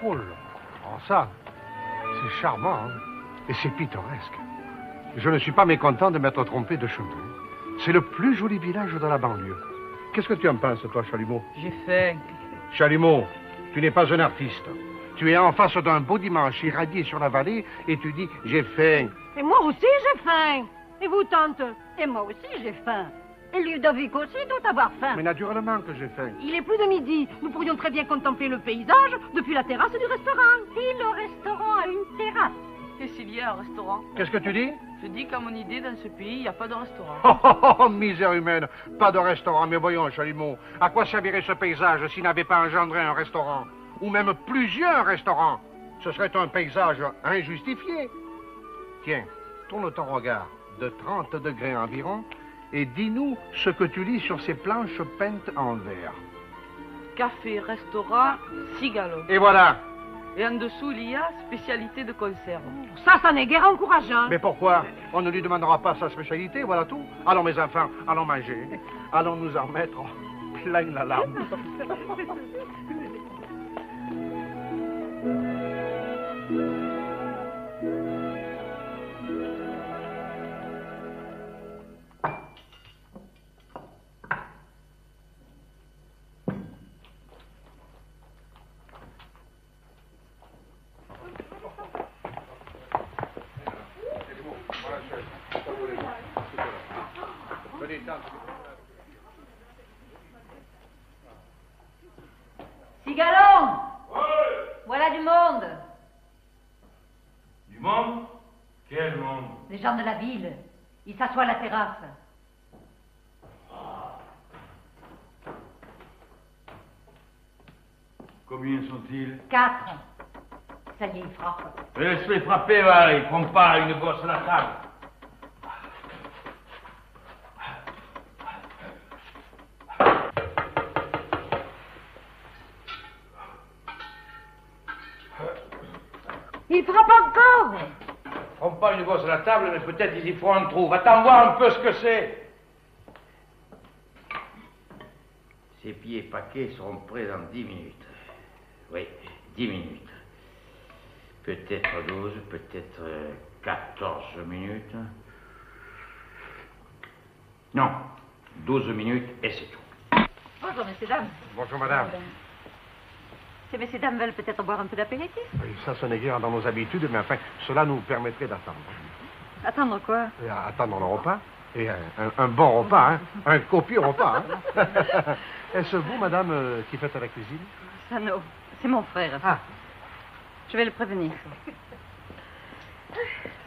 Oh là, oh, ça, c'est charmant, hein, et c'est pittoresque. Je ne suis pas mécontent de m'être trompé de chemin. C'est le plus joli village de la banlieue. Qu'est-ce que tu en penses, toi, Chalumeau? J'ai faim. Chalumeau, tu n'es pas un artiste. Tu es en face d'un beau dimanche irradié sur la vallée et tu dis « j'ai faim ». Et moi aussi, j'ai faim. Et vous, tante? Et moi aussi, j'ai faim. Et Ludovic aussi doit avoir faim. Mais naturellement que j'ai faim. Il est plus de midi. Nous pourrions très bien contempler le paysage depuis la terrasse du restaurant. Et le restaurant a une terrasse. Et s'il y a un restaurant? Qu'est-ce que tu dis? Je dis qu'à mon idée, dans ce pays, il n'y a pas de restaurant. Oh, misère humaine. Pas de restaurant. Mais voyons, Chalumeau, à quoi servirait ce paysage s'il n'avait pas engendré un restaurant? Ou même plusieurs restaurants? Ce serait un paysage injustifié. Tiens, tourne ton regard de 30 degrés environ et dis-nous ce que tu lis sur ces planches peintes en vert. Café, restaurant, cigalo. Et voilà. Et en dessous, il y a spécialité de conserve. Ça n'est guère encourageant. Mais pourquoi? On ne lui demandera pas sa spécialité, voilà tout. Allons, mes enfants, allons manger. Allons nous en mettre plein la lame. Cigalon! Ouais. Voilà du monde. Du monde? Quel monde? Les gens de la ville. Ils s'assoient à la terrasse. Combien sont-ils? 4. Ça y est, ils frappent. Laisse-les frapper, va, ils font pas une gosse à la table. Ils frappent encore. Ils font pas une gosse à la table, mais peut-être ils y feront un trou. Va-t'en voir un peu ce que c'est. Ces pieds paquets seront prêts dans 10 minutes. Oui, 10 minutes. Peut-être 12, peut-être 14 minutes. Non, 12 minutes et c'est tout. Bonjour, messieurs, dames. Bonjour, madame. Ces messieurs, dames veulent peut-être boire un peu d'apéritif. Oui, ça, ce n'est guère dans nos habitudes, mais enfin, cela nous permettrait d'attendre. Attendre quoi? Et attendre le repas. Et un bon repas, hein. Un copieux repas, hein. Est-ce vous, madame, qui faites à la cuisine? Ça, non. C'est mon frère. Ah. Je vais le prévenir.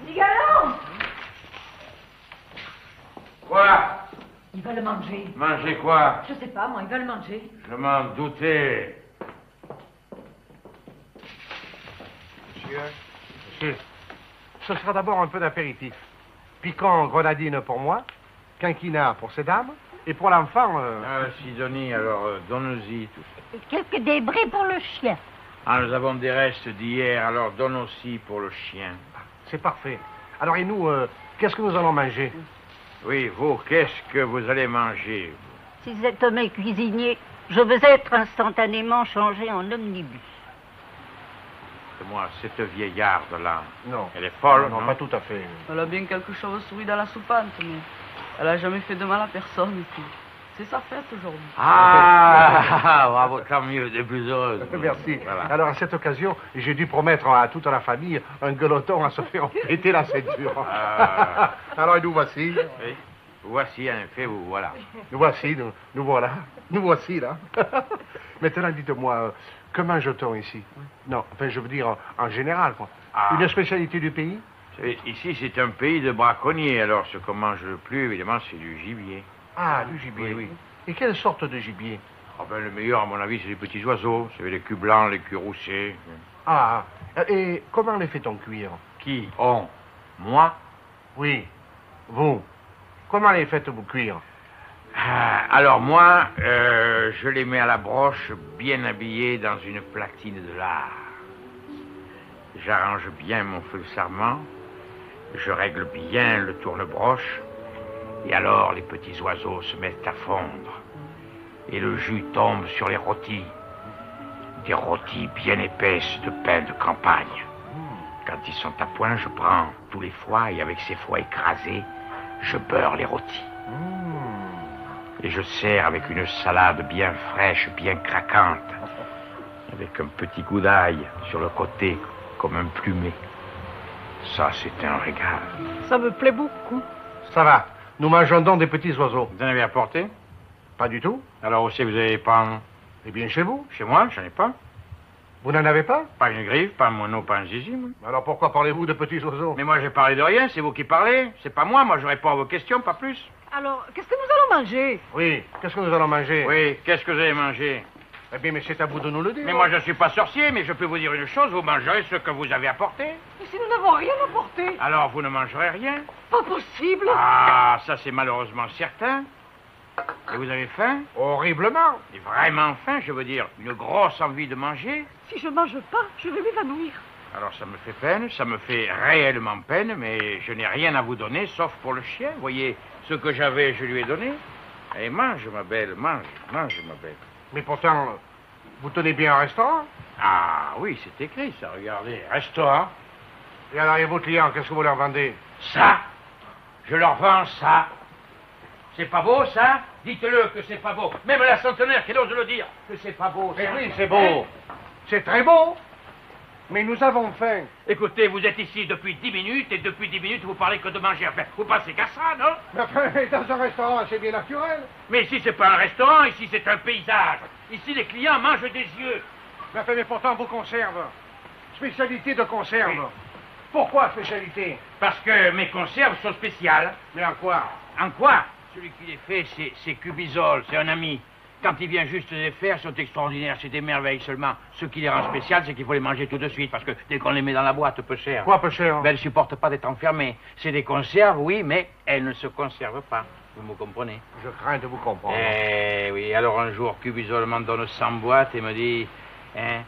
Cigalon! Quoi? Ils veulent manger. Manger quoi? Je sais pas, moi, ils veulent manger. Je m'en doutais. Monsieur, ce sera d'abord un peu d'apéritif. Piquant grenadine pour moi, quinquina pour ces dames, et pour l'enfant... Sidonie, alors donne-y tout. Et quelques débris pour le chien. Ah, nous avons des restes d'hier, alors donne aussi pour le chien. C'est parfait. Alors, et nous, qu'est-ce que nous allons manger? Oui, vous, qu'est-ce que vous allez manger? Si cet homme est cuisinier, je veux être instantanément changé en omnibus. Moi, cette vieillarde-là, Non. elle est folle, Non, non? pas tout à fait. Elle a bien quelque chose souris dans la soupente, mais elle a jamais fait de mal à personne ici. C'est sa fête aujourd'hui. Ah, bravo, tant mieux, des plus heureuses. Merci. Voilà. Alors, à cette occasion, j'ai dû promettre à toute la famille un gueuleton à se faire péter la ceinture. Ah. Alors, nous voici. Oui. Voici, en effet, vous voilà. Nous voici, nous voilà. Nous voici, là. Maintenant, dites-moi, que mange-t-on ici? Non, enfin, je veux dire, en général, quoi. Ah. Une spécialité du pays? Ici, c'est un pays de braconniers, alors ce qu'on mange le plus, évidemment, c'est du gibier. Ah, du gibier, oui. Et quelle sorte de gibier? Ah ben, le meilleur, à mon avis, c'est les petits oiseaux. C'est les culs blancs, les culs roussés. Ah, et comment les fait-on cuire? Qui? On? Moi? Oui, vous. Comment les faites-vous cuire? Ah, alors moi, je les mets à la broche, bien habillés dans une platine de lard. J'arrange bien mon feu de sarment, je règle bien le tourne-broche, et alors les petits oiseaux se mettent à fondre. Et le jus tombe sur les rôtis. des rôtis bien épaisses de pain de campagne. Quand ils sont à point, je prends tous les foies et avec ces foies écrasés, je beurre les rôtis. Et je sers avec une salade bien fraîche, bien craquante, avec un petit goût d'ail sur le côté, comme un plumet. Ça, c'est un régal. Ça me plaît beaucoup. Ça va. Nous mangeons donc des petits oiseaux. Vous en avez apporté? Pas du tout. Alors aussi, vous avez pas... Eh bien, chez vous. Chez moi, j'en ai pas. Vous n'en avez pas? Pas une griffe, pas un moineau, pas un zizi, moi. Alors pourquoi parlez-vous de petits oiseaux? Mais moi, j'ai parlé de rien, c'est vous qui parlez. C'est pas moi je réponds à vos questions, pas plus. Alors, qu'est-ce que nous allons manger? Oui, qu'est-ce que nous allons manger? Oui, qu'est-ce que vous avez mangé? Eh bien, mais c'est à vous de nous le dire. Mais moi, je ne suis pas sorcier, mais je peux vous dire une chose, vous mangerez ce que vous avez apporté. Mais si nous n'avons rien apporté. Alors, vous ne mangerez rien? Pas possible. Ah, ça, c'est malheureusement certain. Et vous avez faim? Horriblement. Et vraiment faim, je veux dire, une grosse envie de manger. Si je mange pas, je vais m'évanouir. Alors, ça me fait peine, ça me fait réellement peine, mais je n'ai rien à vous donner, sauf pour le chien. Voyez, ce que j'avais, je lui ai donné. Et mange, ma belle, mange, ma belle. Mais pourtant, vous tenez bien un restaurant. Ah oui, c'est écrit ça, regardez. Restaurant. Et alors, et vos clients, qu'est-ce que vous leur vendez? Ça. Je leur vends ça. C'est pas beau, ça? Dites-le que c'est pas beau. Même la centenaire qui ose le dire, que c'est pas beau, ça. Eh oui, c'est beau. C'est très beau. Mais nous avons faim. Écoutez, vous êtes ici depuis 10 minutes, et depuis 10 minutes, vous parlez que de manger. Enfin, vous pensez qu'à ça, non? Mais enfin, dans un restaurant, c'est bien naturel. Mais ici, c'est pas un restaurant, ici, c'est un paysage. Ici, les clients mangent des yeux. Mais enfin, mais pourtant, vos conserves. Spécialité de conserve. Oui. Pourquoi spécialité? Parce que mes conserves sont spéciales. Mais en quoi? En quoi? Celui qui les fait, c'est Cubisol, c'est un ami. Quand il vient juste de les faire, ils sont extraordinaires, c'est des merveilles seulement. Ce qui les rend spéciales, c'est qu'il faut les manger tout de suite, parce que dès qu'on les met dans la boîte, peu cher. Quoi, peu cher? Ben, elles ne supportent pas d'être enfermées. C'est des conserves, oui, mais elles ne se conservent pas. Vous me comprenez? Je crains de vous comprendre. Eh oui, alors un jour, Cubisol m'en donne 100 boîtes et me dit, hein,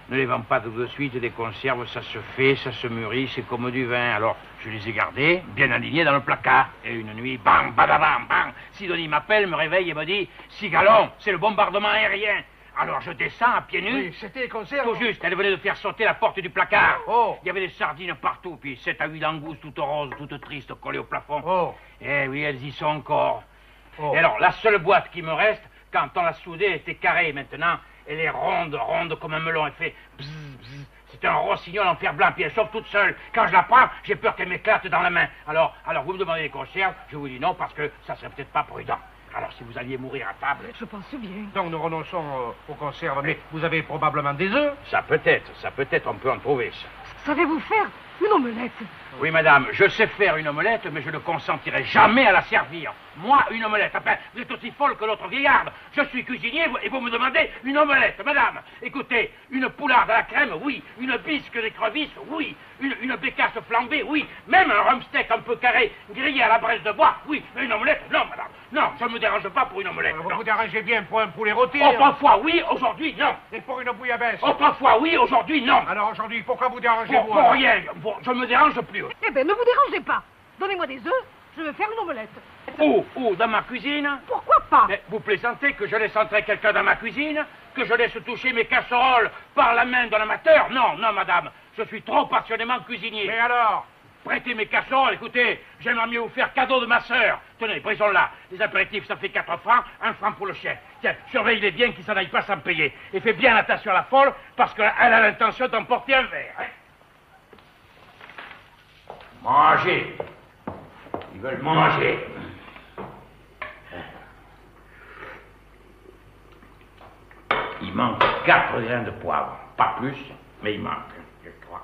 ne les vends pas tout de suite, des conserves, ça se fait, ça se mûrit, c'est comme du vin. Alors, je les ai gardées, bien alignées dans le placard. Et une nuit, bang, badabam, bang, Sidonie m'appelle, me réveille et me dit, Cigalon, c'est le bombardement aérien. Alors je descends à pieds nus. Oui, c'était les conserves. Tout juste, elle venait de faire sauter la porte du placard. Oh. Il y avait des sardines partout, puis 7 à 8 langoustes toutes roses, toutes tristes, collées au plafond. Oh. Eh oui, elles y sont encore. Oh. Et alors, la seule boîte qui me reste, quand on l'a soudée, elle était carrée. Maintenant, elle est ronde comme un melon. Elle fait bzz, bzz. C'est un rossignol en fer blanc, puis elle chauffe toute seule. Quand je la prends, j'ai peur qu'elle m'éclate dans la main. Alors, vous me demandez des conserves, je vous dis non, parce que ça serait peut-être pas prudent. Alors, si vous alliez mourir à table... Je pense bien. Donc nous renonçons aux conserves, mais vous avez probablement des œufs. Ça peut être, on peut en trouver, ça. Savez-vous faire une omelette? Oui, madame, je sais faire une omelette, mais je ne consentirai jamais à la servir. Moi, une omelette. Enfin, vous êtes aussi folle que l'autre vieillarde. Je suis cuisinier et vous me demandez une omelette. Madame, écoutez, une poularde à la crème, oui. Une bisque d'écrevisse, oui. Une bécasse flambée, oui. Même un rumsteak un peu carré, grillé à la braise de bois, oui. Mais une omelette, non, madame. Non, ça ne me dérange pas pour une omelette. Vous non. vous dérangez bien pour un poulet rôti. Autrefois, oui, aujourd'hui, non. Et pour une bouillabaisse. Autrefois, oui, aujourd'hui, non. Alors aujourd'hui, pourquoi vous dérangez-vous? Pour rien, je ne me dérange plus. Eh bien, ne vous dérangez pas. Donnez-moi des œufs, je vais faire une omelette. Où, dans ma cuisine? Pourquoi pas? Mais vous plaisantez que je laisse entrer quelqu'un dans ma cuisine? Que je laisse toucher mes casseroles par la main d'un amateur? Non, non, madame. Je suis trop passionnément cuisinier. Mais alors? Prêtez mes casseroles, écoutez, j'aimerais mieux vous faire cadeau de ma sœur. Tenez, brisons-la. Les apéritifs, ça fait 4 francs, 1 franc pour le chef. Tiens, surveille-les bien qu'ils s'en aillent pas sans payer. Et fais bien attention à la folle, parce qu'elle a l'intention d'emporter un verre. Hein. Mangez. Ils veulent manger. Il manque 4 grains de poivre. Pas plus, mais il manque, je crois.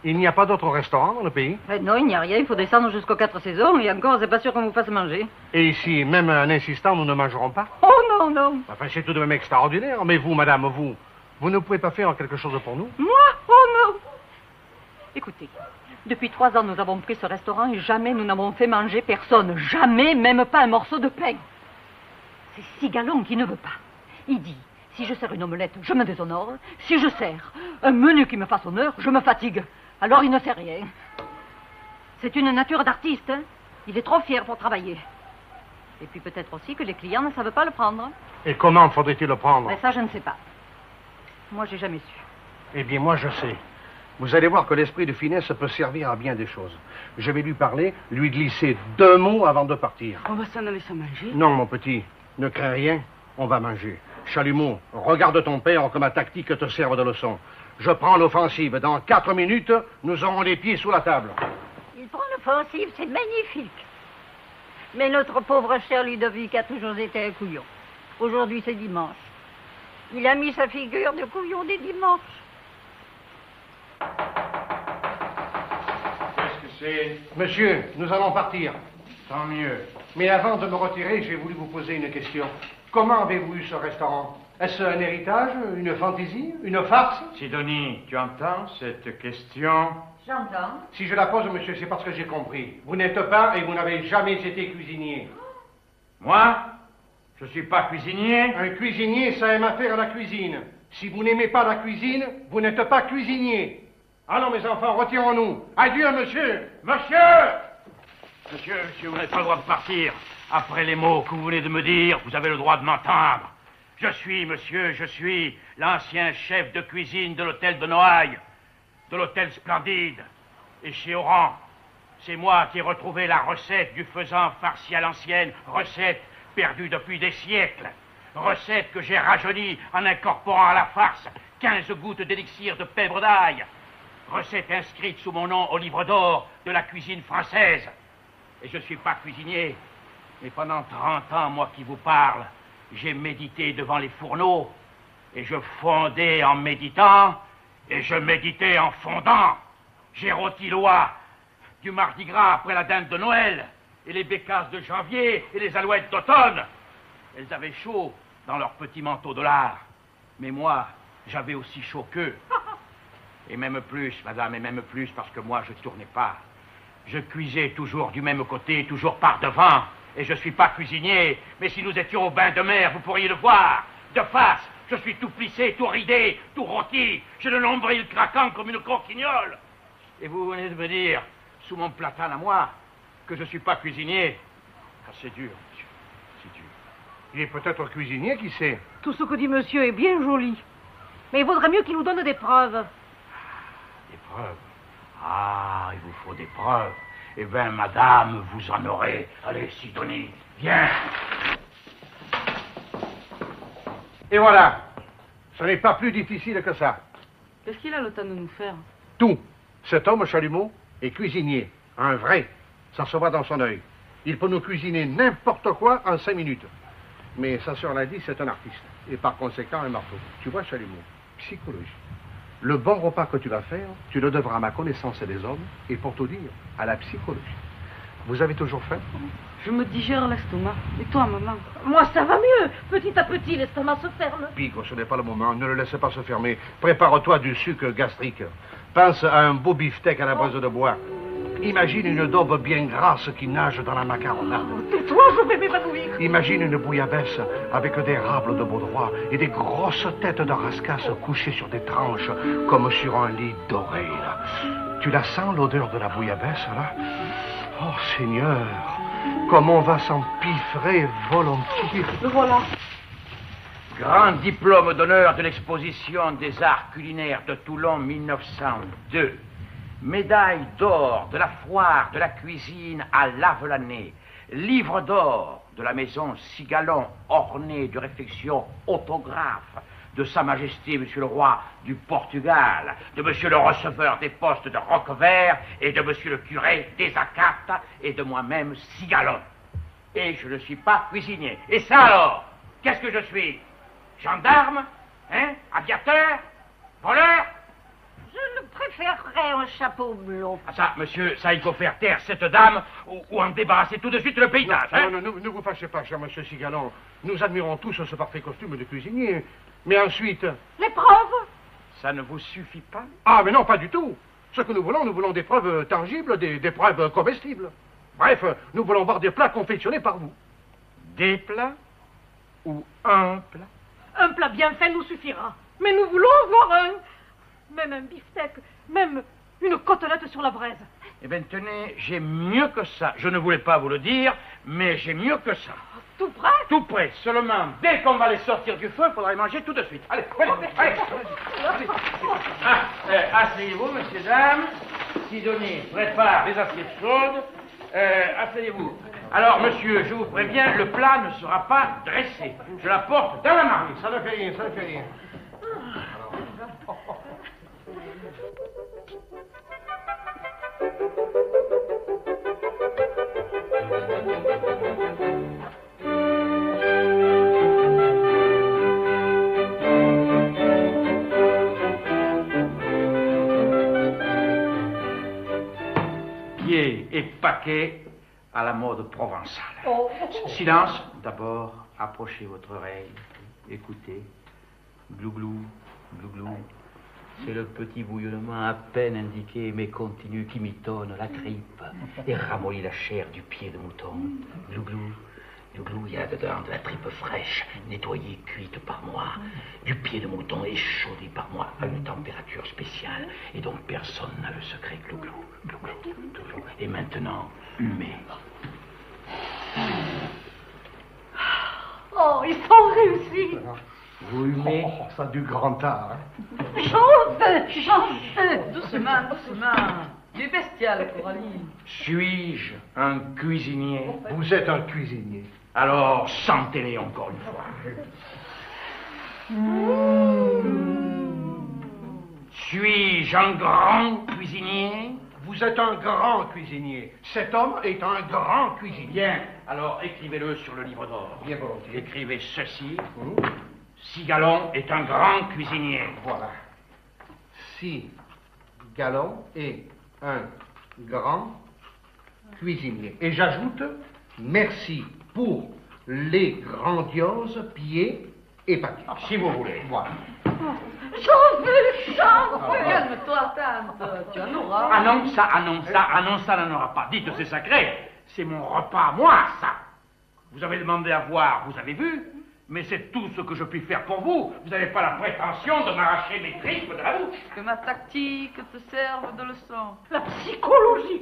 Il n'y a pas d'autre restaurant dans le pays? Non, il n'y a rien. Il faut descendre jusqu'aux 4 saisons. Et encore, c'est pas sûr qu'on vous fasse manger. Et ici, même en insistant, nous ne mangerons pas? Oh non, non. Enfin, c'est tout de même extraordinaire. Mais vous, madame, vous ne pouvez pas faire quelque chose pour nous? Moi? Oh non. Écoutez, depuis 3 ans, nous avons pris ce restaurant et jamais nous n'avons fait manger personne. Jamais, même pas un morceau de pain. C'est Cigalon qui ne veut pas. Il dit, si je sers une omelette, je me déshonore. Si je sers un menu qui me fasse honneur, je me fatigue. Alors il ne sait rien. C'est une nature d'artiste, hein. Il est trop fier pour travailler. Et puis peut-être aussi que les clients ne savent pas le prendre. Et comment faudrait-il le prendre? Mais ça, je ne sais pas. Moi, j'ai jamais su. Eh bien, moi, je sais. Vous allez voir que l'esprit de finesse peut servir à bien des choses. Je vais lui parler, lui glisser 2 mots avant de partir. On va s'en aller sans manger. Non, mon petit, ne crains rien, on va manger. Chalumeau, regarde ton père que ma tactique te serve de leçon. Je prends l'offensive. Dans 4 minutes, nous aurons les pieds sous la table. Il prend l'offensive, c'est magnifique. Mais notre pauvre cher Ludovic a toujours été un couillon. Aujourd'hui, c'est dimanche. Il a mis sa figure de couillon des dimanches. Qu'est-ce que c'est? Monsieur, nous allons partir. Tant mieux. Mais avant de me retirer, j'ai voulu vous poser une question. Comment avez-vous eu ce restaurant? Est-ce un héritage, une fantaisie, une farce? Sidonie, tu entends cette question? J'entends. Si je la pose, monsieur, c'est parce que j'ai compris. Vous n'êtes pas et vous n'avez jamais été cuisinier. Moi? Je suis pas cuisinier. Un cuisinier, ça aime à faire la cuisine. Si vous n'aimez pas la cuisine, vous n'êtes pas cuisinier. Allons, mes enfants, retirons-nous. Adieu, monsieur. Monsieur, vous n'avez pas le droit de partir. Après les mots que vous venez de me dire, vous avez le droit de m'entendre. Je suis l'ancien chef de cuisine de l'hôtel de Noailles, de l'hôtel Splendide. Et chez Oran, c'est moi qui ai retrouvé la recette du faisan farci à l'ancienne, recette perdue depuis des siècles. Recette que j'ai rajeunie en incorporant à la farce 15 gouttes d'élixir de pèbre d'ail. Recette inscrite sous mon nom au livre d'or de la cuisine française. Et je ne suis pas cuisinier, mais pendant 30 ans, moi qui vous parle, j'ai médité devant les fourneaux, et je fondais en méditant, et je méditais en fondant. J'ai rôti l'oie du Mardi Gras après la dinde de Noël, et les bécasses de janvier, et les alouettes d'automne. Elles avaient chaud dans leurs petits manteaux de lard. Mais moi, j'avais aussi chaud qu'eux. Et même plus, madame, et même plus, parce que moi, je tournais pas. Je cuisais toujours du même côté, toujours par devant. Et je suis pas cuisinier, mais si nous étions au bain de mer, vous pourriez le voir. De face, je suis tout plissé, tout ridé, tout rôti. J'ai le nombril craquant comme une coquignole. Et vous venez de me dire, sous mon platane à moi, que je suis pas cuisinier. Ah, c'est dur, monsieur, c'est dur. Il est peut-être cuisinier, qui sait? Tout ce que dit monsieur est bien joli. Mais il vaudrait mieux qu'il nous donne des preuves. Des preuves? Ah, il vous faut des preuves. Eh bien, madame, vous en aurez. Allez, Sidonie, viens. Et voilà. Ce n'est pas plus difficile que ça. Qu'est-ce qu'il a le temps de nous faire? Tout. Cet homme, Chalumeau, est cuisinier. Un vrai. Ça se voit dans son œil. Il peut nous cuisiner n'importe quoi en 5 minutes. Mais sa sœur l'a dit, c'est un artiste. Et par conséquent, un marteau. Tu vois, Chalumeau, psychologie. Le bon repas que tu vas faire, tu le devras à ma connaissance des hommes et, pour tout dire, à la psychologie. Vous avez toujours faim? Je me digère l'estomac. Et toi, maman? Moi, ça va mieux. Petit à petit, l'estomac se ferme. Pico, ce n'est pas le moment. Ne le laissez pas se fermer. Prépare-toi du sucre gastrique. Pense à un beau beefsteak à la braise de bois. Imagine une daube bien grasse qui nage dans la macaronnade. Tais-toi, je vais m'évanouir. Imagine une bouillabaisse avec des rables de baudroie et des grosses têtes de rascasse couchées sur des tranches comme sur un lit doré, là. Tu la sens, l'odeur de la bouillabaisse, là? Oh, Seigneur, comme on va s'empiffrer volontiers. Le voilà. Grand diplôme d'honneur de l'exposition des arts culinaires de Toulon 1902. Médaille d'or de la foire de la cuisine à Lavelanet. Livre d'or de la maison Cigalon orné de réflexions autographes de Sa Majesté Monsieur le Roi du Portugal, de Monsieur le receveur des postes de Roquevert et de Monsieur le curé des Acates et de moi-même Cigalon. Et je ne suis pas cuisinier. Et ça alors, qu'est-ce que je suis? Gendarme? Hein? Aviateur? Voleur? Je le préférerais un chapeau blond. Ah ça, monsieur, ça, il faut faire taire cette dame ou en débarrasser tout de suite le paysage, hein? Non, ne vous fâchez pas, cher monsieur Cigalon. Nous admirons tous ce parfait costume de cuisinier. Mais ensuite... Les preuves? Ça ne vous suffit pas? Ah, mais non, pas du tout. Ce que nous voulons des preuves tangibles, des preuves comestibles. Bref, nous voulons voir des plats confectionnés par vous. Des plats ou un plat? Un plat bien fait nous suffira. Mais nous voulons voir même un beefsteak, même une côtelette sur la braise. Eh bien, tenez, j'ai mieux que ça. Je ne voulais pas vous le dire, mais j'ai mieux que ça. tout près. Tout prêt. Seulement, dès qu'on va les sortir du feu, il faudra les manger tout de suite. Allez, allez. Asseyez-vous, messieurs, dames. Sidonie prépare les assiettes chaudes. Asseyez-vous. Alors, monsieur, je vous préviens, le plat ne sera pas dressé. Je la porte dans la main. Ça ne fait rien, ça ne fait rien. Pied et paquet à la mode provençale. Silence. D'abord, approchez votre oreille. Écoutez. Glouglou, glouglou. C'est le petit bouillonnement à peine indiqué, mais continu, qui mitonne la tripe et ramollit la chair du pied de mouton. Glouglou, glouglou, il y a dedans de la tripe fraîche, nettoyée, cuite par moi, du pied de mouton échaudé par moi à une température spéciale, et donc personne n'a le secret. Glouglou, glouglou, glouglou. Et maintenant, humez. Oh, ils sont réussis. Vous humez. Oh, ça a du grand art. J'en veux. Doucement, doucement. Du bestial, Coralie. Suis-je un cuisinier? Vous êtes un cuisinier. Alors, sentez-les encore une fois. Suis-je un grand cuisinier? Vous êtes un grand cuisinier. Cet homme est un grand cuisinier. Bien, alors écrivez-le sur le livre d'or. Bien volontiers. Écrivez ceci. Sigalon est un grand cuisinier. Voilà. Si Galon est un grand cuisinier. Et j'ajoute, merci pour les grandioses pieds et paquets. Si vous voulez. Voilà. J'en veux. Calme-toi, tante. Tu en auras. Ah non, ça n'en aura pas. Dites, c'est sacré. C'est mon repas à moi, ça. Vous avez demandé à voir, vous avez vu. Mais c'est tout ce que je puis faire pour vous. Vous n'avez pas la prétention de m'arracher mes tripes de la bouche. Que ma tactique te serve de leçon. La psychologie.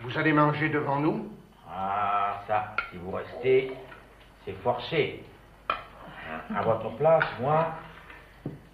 Vous allez manger devant nous? Ah, ça, si vous restez, c'est forcé. À votre place, moi,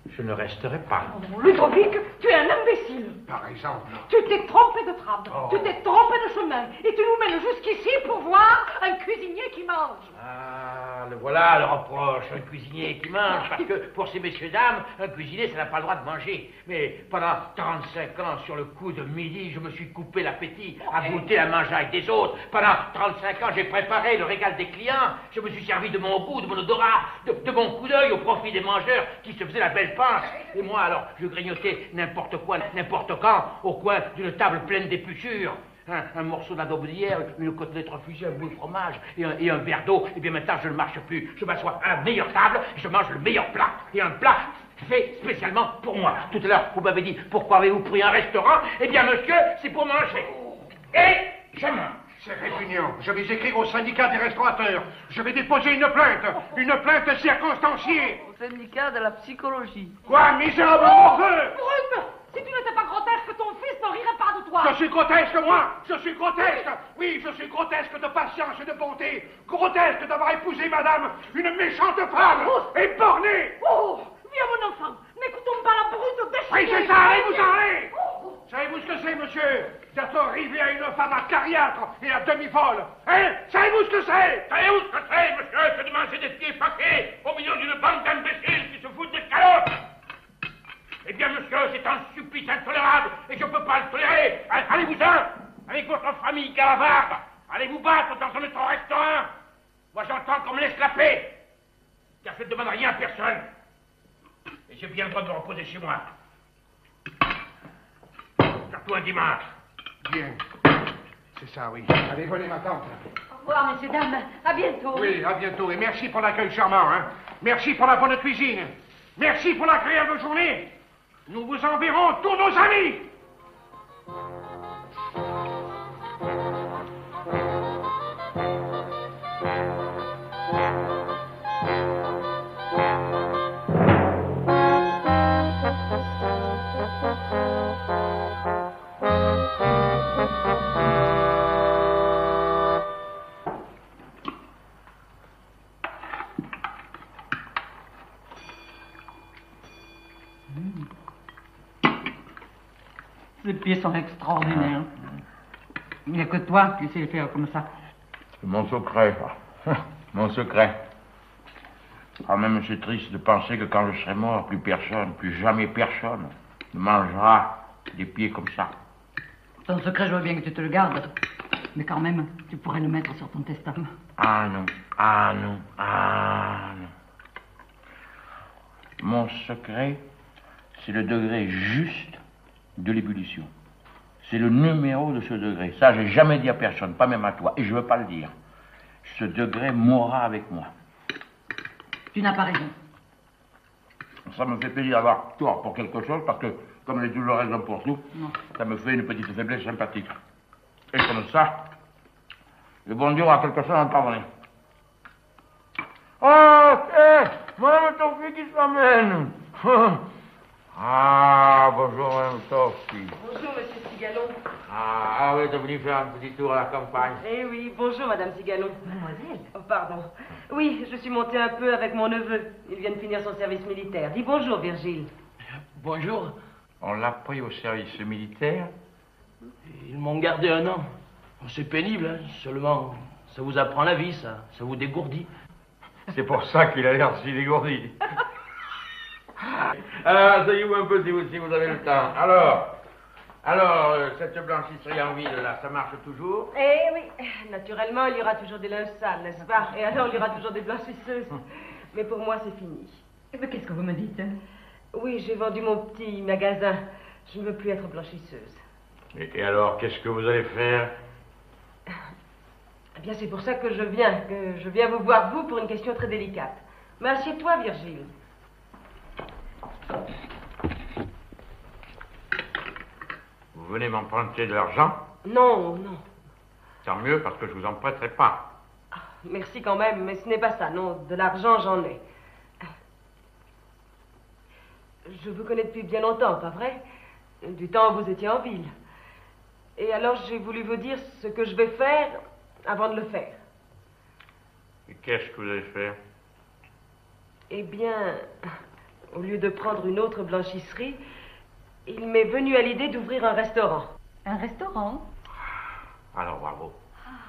je ne resterai pas. Ludovic, tu es un imbécile. Par exemple. Tu t'es trompé de trame. Oh. Tu t'es trompé de chemin. Et tu nous mènes jusqu'ici pour voir un cuisinier qui mange. Ah, le voilà le reproche, un cuisinier qui mange, parce que pour ces messieurs-dames, un cuisinier, ça n'a pas le droit de manger. Mais pendant 35 ans, sur le coup de midi, je me suis coupé l'appétit à goûter la mangeaille des autres. Pendant 35 ans, j'ai préparé le régal des clients. Je me suis servi de mon goût, de mon odorat, de mon coup d'œil au profit des mangeurs qui se faisaient la belle pince. Et moi, alors, je grignotais n'importe quoi, n'importe quand, au coin d'une table pleine d'épluchures. Un morceau d'adobe d'hier, une côtelette refusée, un bout de fromage et un verre d'eau. Et bien maintenant, je ne marche plus. Je m'assois à la meilleure table et je mange le meilleur plat. Et un plat fait spécialement pour moi. Tout à l'heure, vous m'avez dit, pourquoi avez-vous pris un restaurant? Eh bien, monsieur, c'est pour manger. Et je mange. C'est répugnant. Je vais écrire au syndicat des restaurateurs. Je vais déposer une plainte circonstanciée. Au syndicat de la psychologie. Quoi, misérable morveux! Brune, si tu n'étais pas grotesque, ton fils ne rirait pas de toi. Je suis grotesque, moi! Je suis grotesque! Oui, je suis grotesque de patience et de bonté. Grotesque d'avoir épousé, madame, une méchante femme et bornée! Oh, viens mon enfant, n'écoutons pas la brute déchirée. Oui, c'est ça, allez-vous en aller! Savez-vous ce que c'est, monsieur? D'être arrivé à une femme acariâtre et à demi-folle. Hein? Savez-vous ce que c'est? Savez-vous ce que c'est, monsieur? C'est de manger des pieds paquets au milieu d'une bande d'imbéciles qui se foutent des calottes. Eh bien, monsieur, c'est un supplice intolérable et je ne peux pas le tolérer. Allez-vous-en avec votre famille calavarde. Allez vous battre dans un autre restaurant. Moi, j'entends qu'on me laisse la paix. Car je ne demande rien à personne. Et j'ai bien le droit de me reposer chez moi. Surtout un dimanche. Bien. C'est ça, oui. Allez, venez, ma tante. Au revoir, messieurs, dames. À bientôt. Oui, à bientôt. Et merci pour l'accueil charmant, hein. Merci pour la bonne cuisine. Merci pour l'agréable journée. Nous vous enverrons tous nos amis. pieds sont extraordinaires. Il n'y a que toi qui sais le faire comme ça. C'est mon secret, ça. Mon secret. Ah, même c'est triste de penser que quand je serai mort, plus jamais personne ne mangera des pieds comme ça. Ton secret, je veux bien que tu te le gardes. Mais quand même, tu pourrais le mettre sur ton testament. Ah non, ah non, ah non. Mon secret, c'est le degré juste de l'ébullition. C'est le numéro de ce degré. Ça, j'ai jamais dit à personne, pas même à toi, et je veux pas le dire. Ce degré mourra avec moi. Tu n'as pas raison. Ça me fait plaisir d'avoir tort pour quelque chose, parce que, comme j'ai toujours raison pour tout, ça me fait une petite faiblesse sympathique. Et comme ça, le bon Dieu aura quelque chose à me pardonner. Oh, madame Tofi qui s'amène. Ah, bonjour, madame Tofi. Bonjour, monsieur Cigalon. Ah, oui, t'es venu faire un petit tour à la campagne. Eh oui, bonjour, madame Cigalon. Mademoiselle. Oh, pardon. Oui, je suis montée un peu avec mon neveu. Il vient de finir son service militaire. Dis bonjour, Virgile. Bonjour. On l'a pris au service militaire. Ils m'ont gardé 1 an. C'est pénible, hein. Seulement, ça vous apprend la vie, ça vous dégourdit. C'est pour ça qu'il a l'air si dégourdi. Alors, asseyez-vous un peu si vous avez le temps. Alors, cette blanchisserie en ville, là, ça marche toujours? Eh oui, naturellement, il y aura toujours des linges sales, n'est-ce pas? Et alors, il y aura toujours des blanchisseuses. Mais pour moi, c'est fini. Mais qu'est-ce que vous me dites? Oui, j'ai vendu mon petit magasin. Je ne veux plus être blanchisseuse. Et alors, qu'est-ce que vous allez faire? Eh bien, c'est pour ça que je viens vous voir, vous, pour une question très délicate. Mais assieds-toi, Virgile. Vous venez m'emprunter de l'argent? Non, non. Tant mieux, parce que je vous en prêterai pas. Merci quand même, mais ce n'est pas ça, non. De l'argent, j'en ai. Je vous connais depuis bien longtemps, pas vrai? Du temps où vous étiez en ville. Et alors, j'ai voulu vous dire ce que je vais faire avant de le faire. Et qu'est-ce que vous allez faire? Eh bien, au lieu de prendre une autre blanchisserie, il m'est venu à l'idée d'ouvrir un restaurant. Un restaurant? Alors, bravo.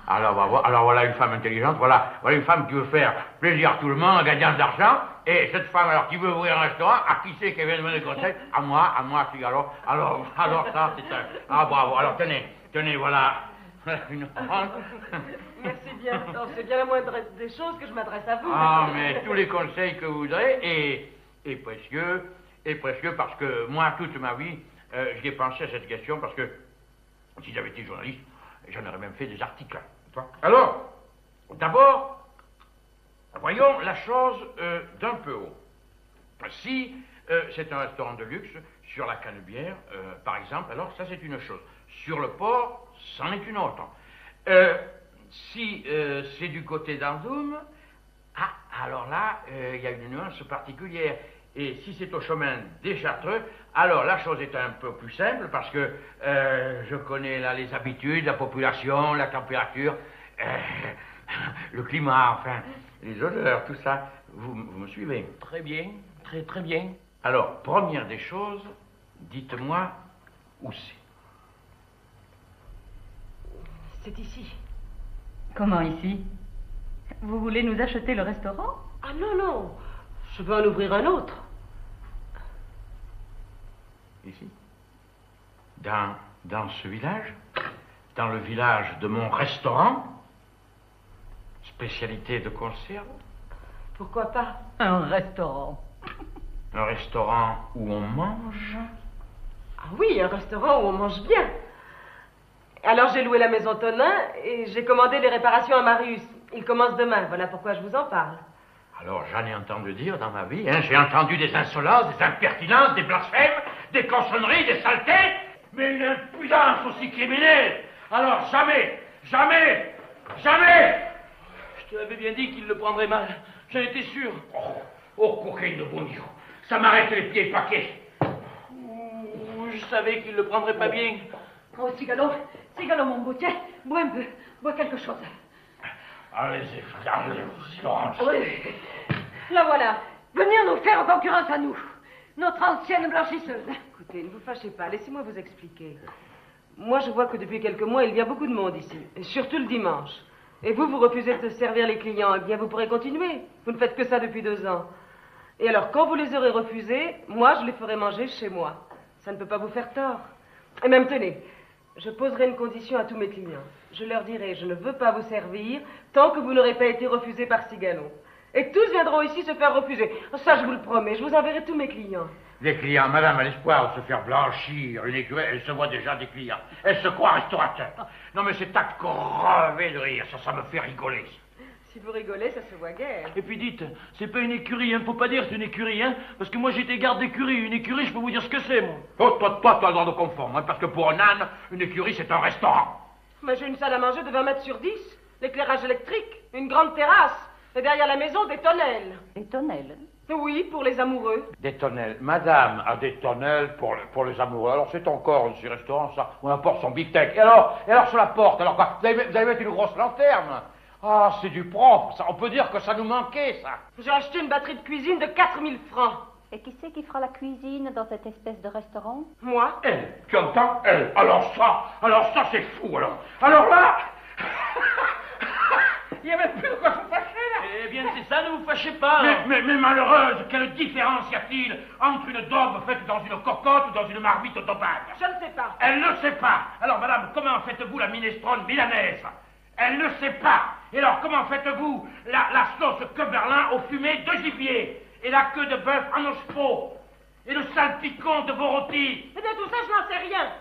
Alors, bravo. Alors, voilà une femme intelligente. Voilà une femme qui veut faire plaisir à tout le monde en gagnant de l'argent. Et cette femme, alors, qui veut ouvrir un restaurant, à qui c'est qui vient de me donner conseil? À moi, Figaro. Alors, ça, c'est un... Ah, bravo. Alors, tenez, voilà. Une offrande. Merci bien. Alors, c'est bien la moindre des choses que je m'adresse à vous. Ah, mais tous les conseils que vous voudrez, et précieux, parce que moi, toute ma vie, j'y ai pensé à cette question, parce que si j'avais été journaliste, j'en aurais même fait des articles. Alors, d'abord, voyons la chose d'un peu haut. Si c'est un restaurant de luxe, sur la Canebière, par exemple, alors ça c'est une chose. Sur le port, c'en est une autre. Si c'est du côté d'Andoum, alors là, il y a une nuance particulière. Et si c'est au chemin des Chartreux, alors la chose est un peu plus simple parce que je connais là les habitudes, la population, la température, le climat, enfin, les odeurs, tout ça. Vous me suivez? Très bien, très bien. Alors, première des choses, dites-moi où c'est. C'est ici. Comment ici? Vous voulez nous acheter le restaurant? Ah non, non. Je veux en ouvrir un autre. Ici? Dans ce village? Dans le village de mon restaurant? Spécialité de conserve? Pourquoi pas? Un restaurant. Un restaurant où on mange? Ah oui, un restaurant où on mange bien. Alors j'ai loué la maison Tonin et j'ai commandé les réparations à Marius. Il commence demain, voilà pourquoi je vous en parle. Alors j'en ai entendu dire dans ma vie, hein, j'ai entendu des insolences, des impertinences, des blasphèmes, des cochonneries, des saletés, mais une impudence aussi criminelle. Alors jamais! Je te l'avais bien dit qu'il le prendrait mal. J'en étais sûr. Oh, coquine de bon Dieu, ça m'arrête les pieds paquets. Je savais qu'il le prendrait pas bien. Oh, Cigalon, mon beau, tiens, bois un peu, bois quelque chose. Allez-y, Florence. Oui. La voilà, venir nous faire concurrence à nous, notre ancienne blanchisseuse. Écoutez, ne vous fâchez pas, laissez-moi vous expliquer. Moi, je vois que depuis quelques mois, il vient beaucoup de monde ici, et surtout le dimanche. Et vous refusez de servir les clients, eh bien, vous pourrez continuer. Vous ne faites que ça depuis 2 ans. Et alors, quand vous les aurez refusés, moi, je les ferai manger chez moi. Ça ne peut pas vous faire tort. Et même, tenez, je poserai une condition à tous mes clients. Je leur dirai, je ne veux pas vous servir tant que vous n'aurez pas été refusé par Cigalo. Et tous viendront ici se faire refuser. Ça, je vous le promets, je vous enverrai tous mes clients. Des clients, madame, à l'espoir de se faire blanchir une écurie, elle se voit déjà des clients. Elle se croit restaurateur. Non, mais c'est à crever de rire, ça me fait rigoler. Si vous rigolez, ça se voit guère. Et puis dites, c'est pas une écurie, hein, faut pas dire c'est une écurie, hein, parce que moi j'étais garde d'écurie. Une écurie, je peux vous dire ce que c'est, moi. Oh, toi, tu as le droit de confondre, hein, parce que pour un âne, une écurie, c'est un restaurant. Mais j'ai une salle à manger de 20 mètres sur 10, l'éclairage électrique, une grande terrasse, et derrière la maison, des tonnelles. Des tonnelles? Oui, pour les amoureux. Des tonnelles. Madame a des tonnelles pour les amoureux. Alors c'est encore un restaurant, ça. On apporte son beefsteak. Et alors sur la porte, alors quoi, vous allez mettre une grosse lanterne. Ah, c'est du propre, ça. On peut dire que ça nous manquait, ça. J'ai acheté une batterie de cuisine de 4000 francs. Et qui c'est qui fera la cuisine dans cette espèce de restaurant? Moi? Elle, tu entends? Elle. Alors ça, c'est fou, alors. Alors là, il n'y avait plus de quoi se fâcher, là. Eh bien, c'est ça, ne vous fâchez pas. Mais malheureuse, quelle différence y a-t-il entre une daube faite dans une cocotte ou dans une marmite au dopage? Je ne sais pas. Elle ne sait pas. Alors, madame, comment faites-vous la minestrone milanaise? Elle ne sait pas. Et alors, comment faites-vous la sauce Köberlin au fumé de gibier? Et la queue de bœuf en ospo? Et le salpicon de vos rôtis? Eh bien, tout ça, je n'en sais rien.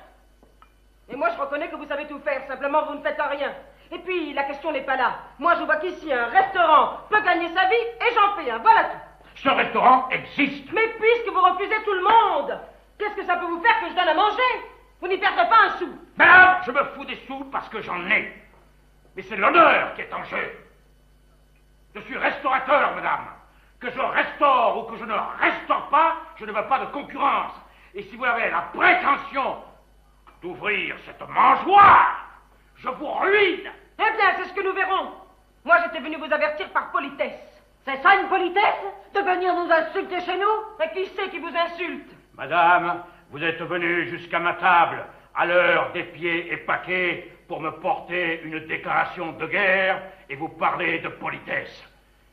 Et moi, je reconnais que vous savez tout faire. Simplement, vous ne faites rien. Et puis, la question n'est pas là. Moi, je vois qu'ici, un restaurant peut gagner sa vie, et j'en fais un. Voilà tout. Ce restaurant existe. Mais puisque vous refusez tout le monde, qu'est-ce que ça peut vous faire que je donne à manger? Vous n'y perdrez pas un sou. Madame, je me fous des sous parce que j'en ai. Mais c'est l'honneur qui est en jeu. Je suis restaurateur, madame. Que je restaure ou que je ne restaure pas, je ne veux pas de concurrence. Et si vous avez la prétention d'ouvrir cette mangeoire, je vous ruine. Eh bien, c'est ce que nous verrons. Moi, j'étais venu vous avertir par politesse. C'est ça une politesse? De venir nous insulter chez nous? Et qui c'est qui vous insulte? Madame, vous êtes venue jusqu'à ma table à l'heure des pieds et paquets pour me porter une déclaration de guerre et vous parler de politesse.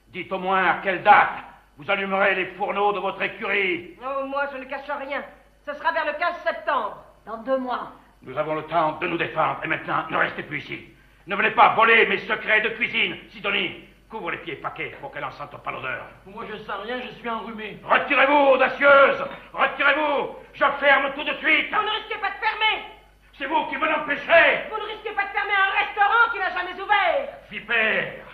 Dites au moins à quelle date vous allumerez les fourneaux de votre écurie. Oh, moi, je ne cache rien. Ce sera vers le 15 septembre. Dans 2 mois. Nous avons le temps de nous défendre. Et maintenant, ne restez plus ici. Ne venez pas voler mes secrets de cuisine. Sidonie, couvre les pieds paquets pour qu'elle n'en sente pas l'odeur. Moi, je sens rien, je suis enrhumé. Retirez-vous, audacieuse. Retirez-vous. Je ferme tout de suite. Vous ne risquez pas de fermer. C'est vous qui me l'empêcherez. Vous ne risquez pas de fermer un restaurant qui n'a jamais ouvert. Vipère,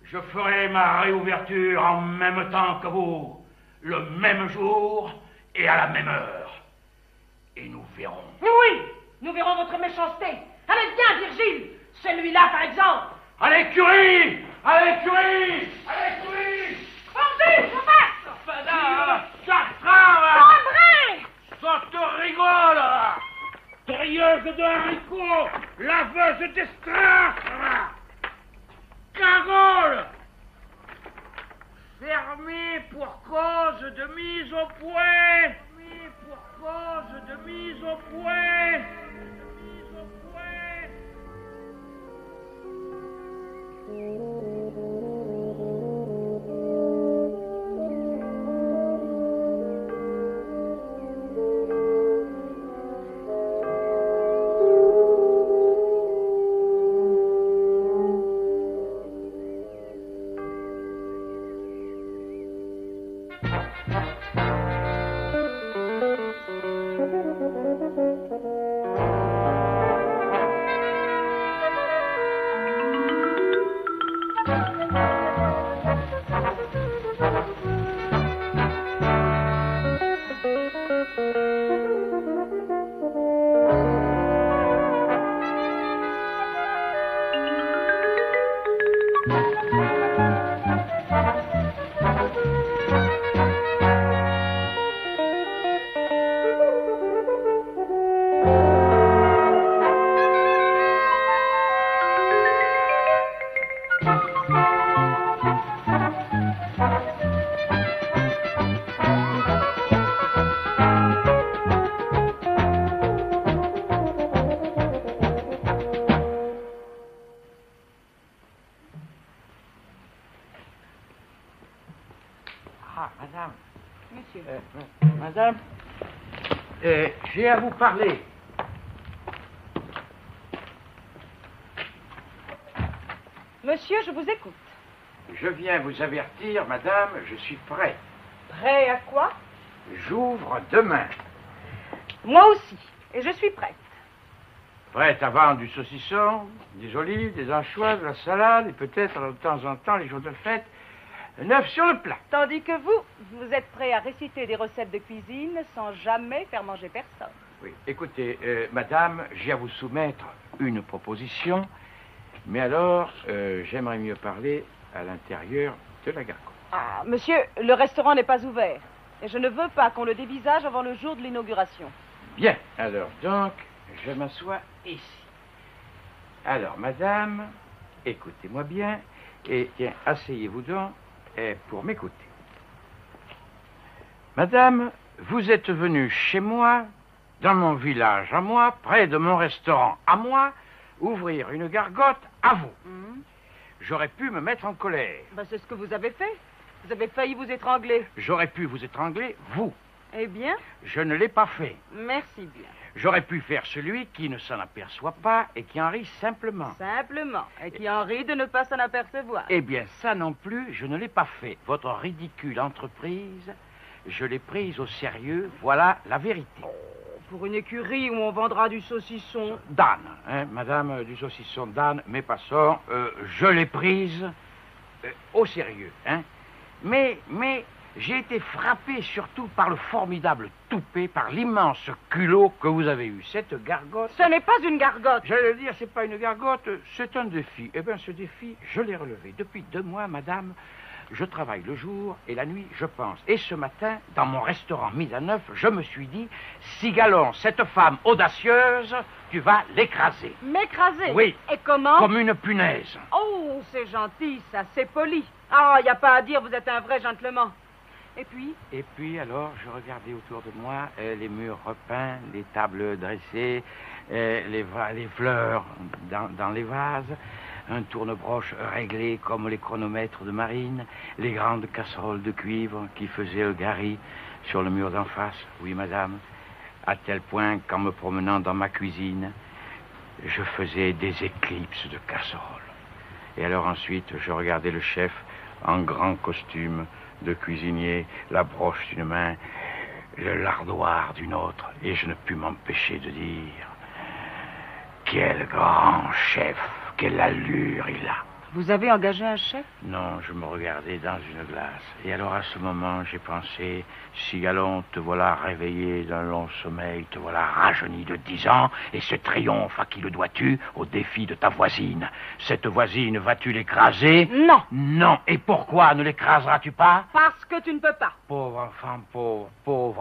je ferai ma réouverture en même temps que vous, le même jour et à la même heure. Et nous verrons. Oui, nous verrons votre méchanceté. Allez, viens, Virgile. Celui-là, par exemple. À l'écurie! À l'écurie! À l'écurie! André, je passe. Madame! Chartrand! André! Ça te rigole! Trieuse de haricots! Laveuse d'estraves! Carole! Fermé pour cause de mise au point! Fermé pour cause de mise au point! Ah, madame. Monsieur. Madame, j'ai à vous parler. Monsieur, je vous écoute. Je viens vous avertir, madame, je suis prêt. Prêt à quoi? J'ouvre demain. Moi aussi. Et je suis prête. Prête à vendre du saucisson, des olives, des anchois, de la salade et peut-être de temps en temps, les jours de fête, un œuf sur le plat. Tandis que vous êtes prêt à réciter des recettes de cuisine sans jamais faire manger personne. Oui, écoutez, madame, j'ai à vous soumettre une proposition, mais alors, j'aimerais mieux parler à l'intérieur de la gargote. Ah, monsieur, le restaurant n'est pas ouvert. Et je ne veux pas qu'on le dévisage avant le jour de l'inauguration. Bien, alors donc, je m'assois ici. Alors, madame, écoutez-moi bien, et tiens, asseyez-vous donc pour m'écouter. Madame, vous êtes venue chez moi, dans mon village à moi, près de mon restaurant à moi, ouvrir une gargote à vous. J'aurais pu me mettre en colère. C'est ce que vous avez fait. Vous avez failli vous étrangler. J'aurais pu vous étrangler, vous. Eh bien, Je ne l'ai pas fait. merci bien. J'aurais pu faire celui qui ne s'en aperçoit pas et qui en rit simplement. Simplement. Et qui en rit de ne pas s'en apercevoir. Eh bien, ça non plus, je ne l'ai pas fait. Votre ridicule entreprise, je l'ai prise au sérieux. Voilà la vérité. Pour une écurie où on vendra du saucisson. Dan, hein, madame, du saucisson Dan, mais passons, je l'ai prise au sérieux, hein. Mais j'ai été frappé surtout par le formidable toupet, par l'immense culot que vous avez eu. Cette gargote... Ce n'est pas une gargote. J'allais le dire, c'est pas une gargote, c'est un défi. Eh bien, ce défi, je l'ai relevé. Depuis 2 mois, madame, je travaille le jour et la nuit, je pense. Et ce matin, dans mon restaurant mis à neuf, je me suis dit, Cigalon, cette femme audacieuse, tu vas l'écraser. M'écraser? Oui. Et comment? Comme une punaise. Oh, c'est gentil, ça, c'est poli. Ah, il n'y a pas à dire, vous êtes un vrai gentleman. Et puis, alors, je regardais autour de moi les murs repeints, les tables dressées, les fleurs dans les vases, un tourne-broche réglé comme les chronomètres de marine, les grandes casseroles de cuivre qui faisaient le gari sur le mur d'en face. Oui, madame, à tel point qu'en me promenant dans ma cuisine, je faisais des éclipses de casseroles. Et alors ensuite, je regardais le chef en grand costume de cuisinier, la broche d'une main, le lardoir d'une autre, et je ne pus m'empêcher de dire, quel grand chef, quelle allure il a. vous avez engagé un chef? Non, je me regardais dans une glace. Et alors à ce moment, j'ai pensé, Cigalon, te voilà réveillé d'un long sommeil, te voilà rajeuni de 10 ans, et ce triomphe, à qui le dois-tu? Au défi de ta voisine. Cette voisine, vas-tu l'écraser? Non. Non. Et pourquoi ne l'écraseras-tu pas? Parce que tu ne peux pas. Pauvre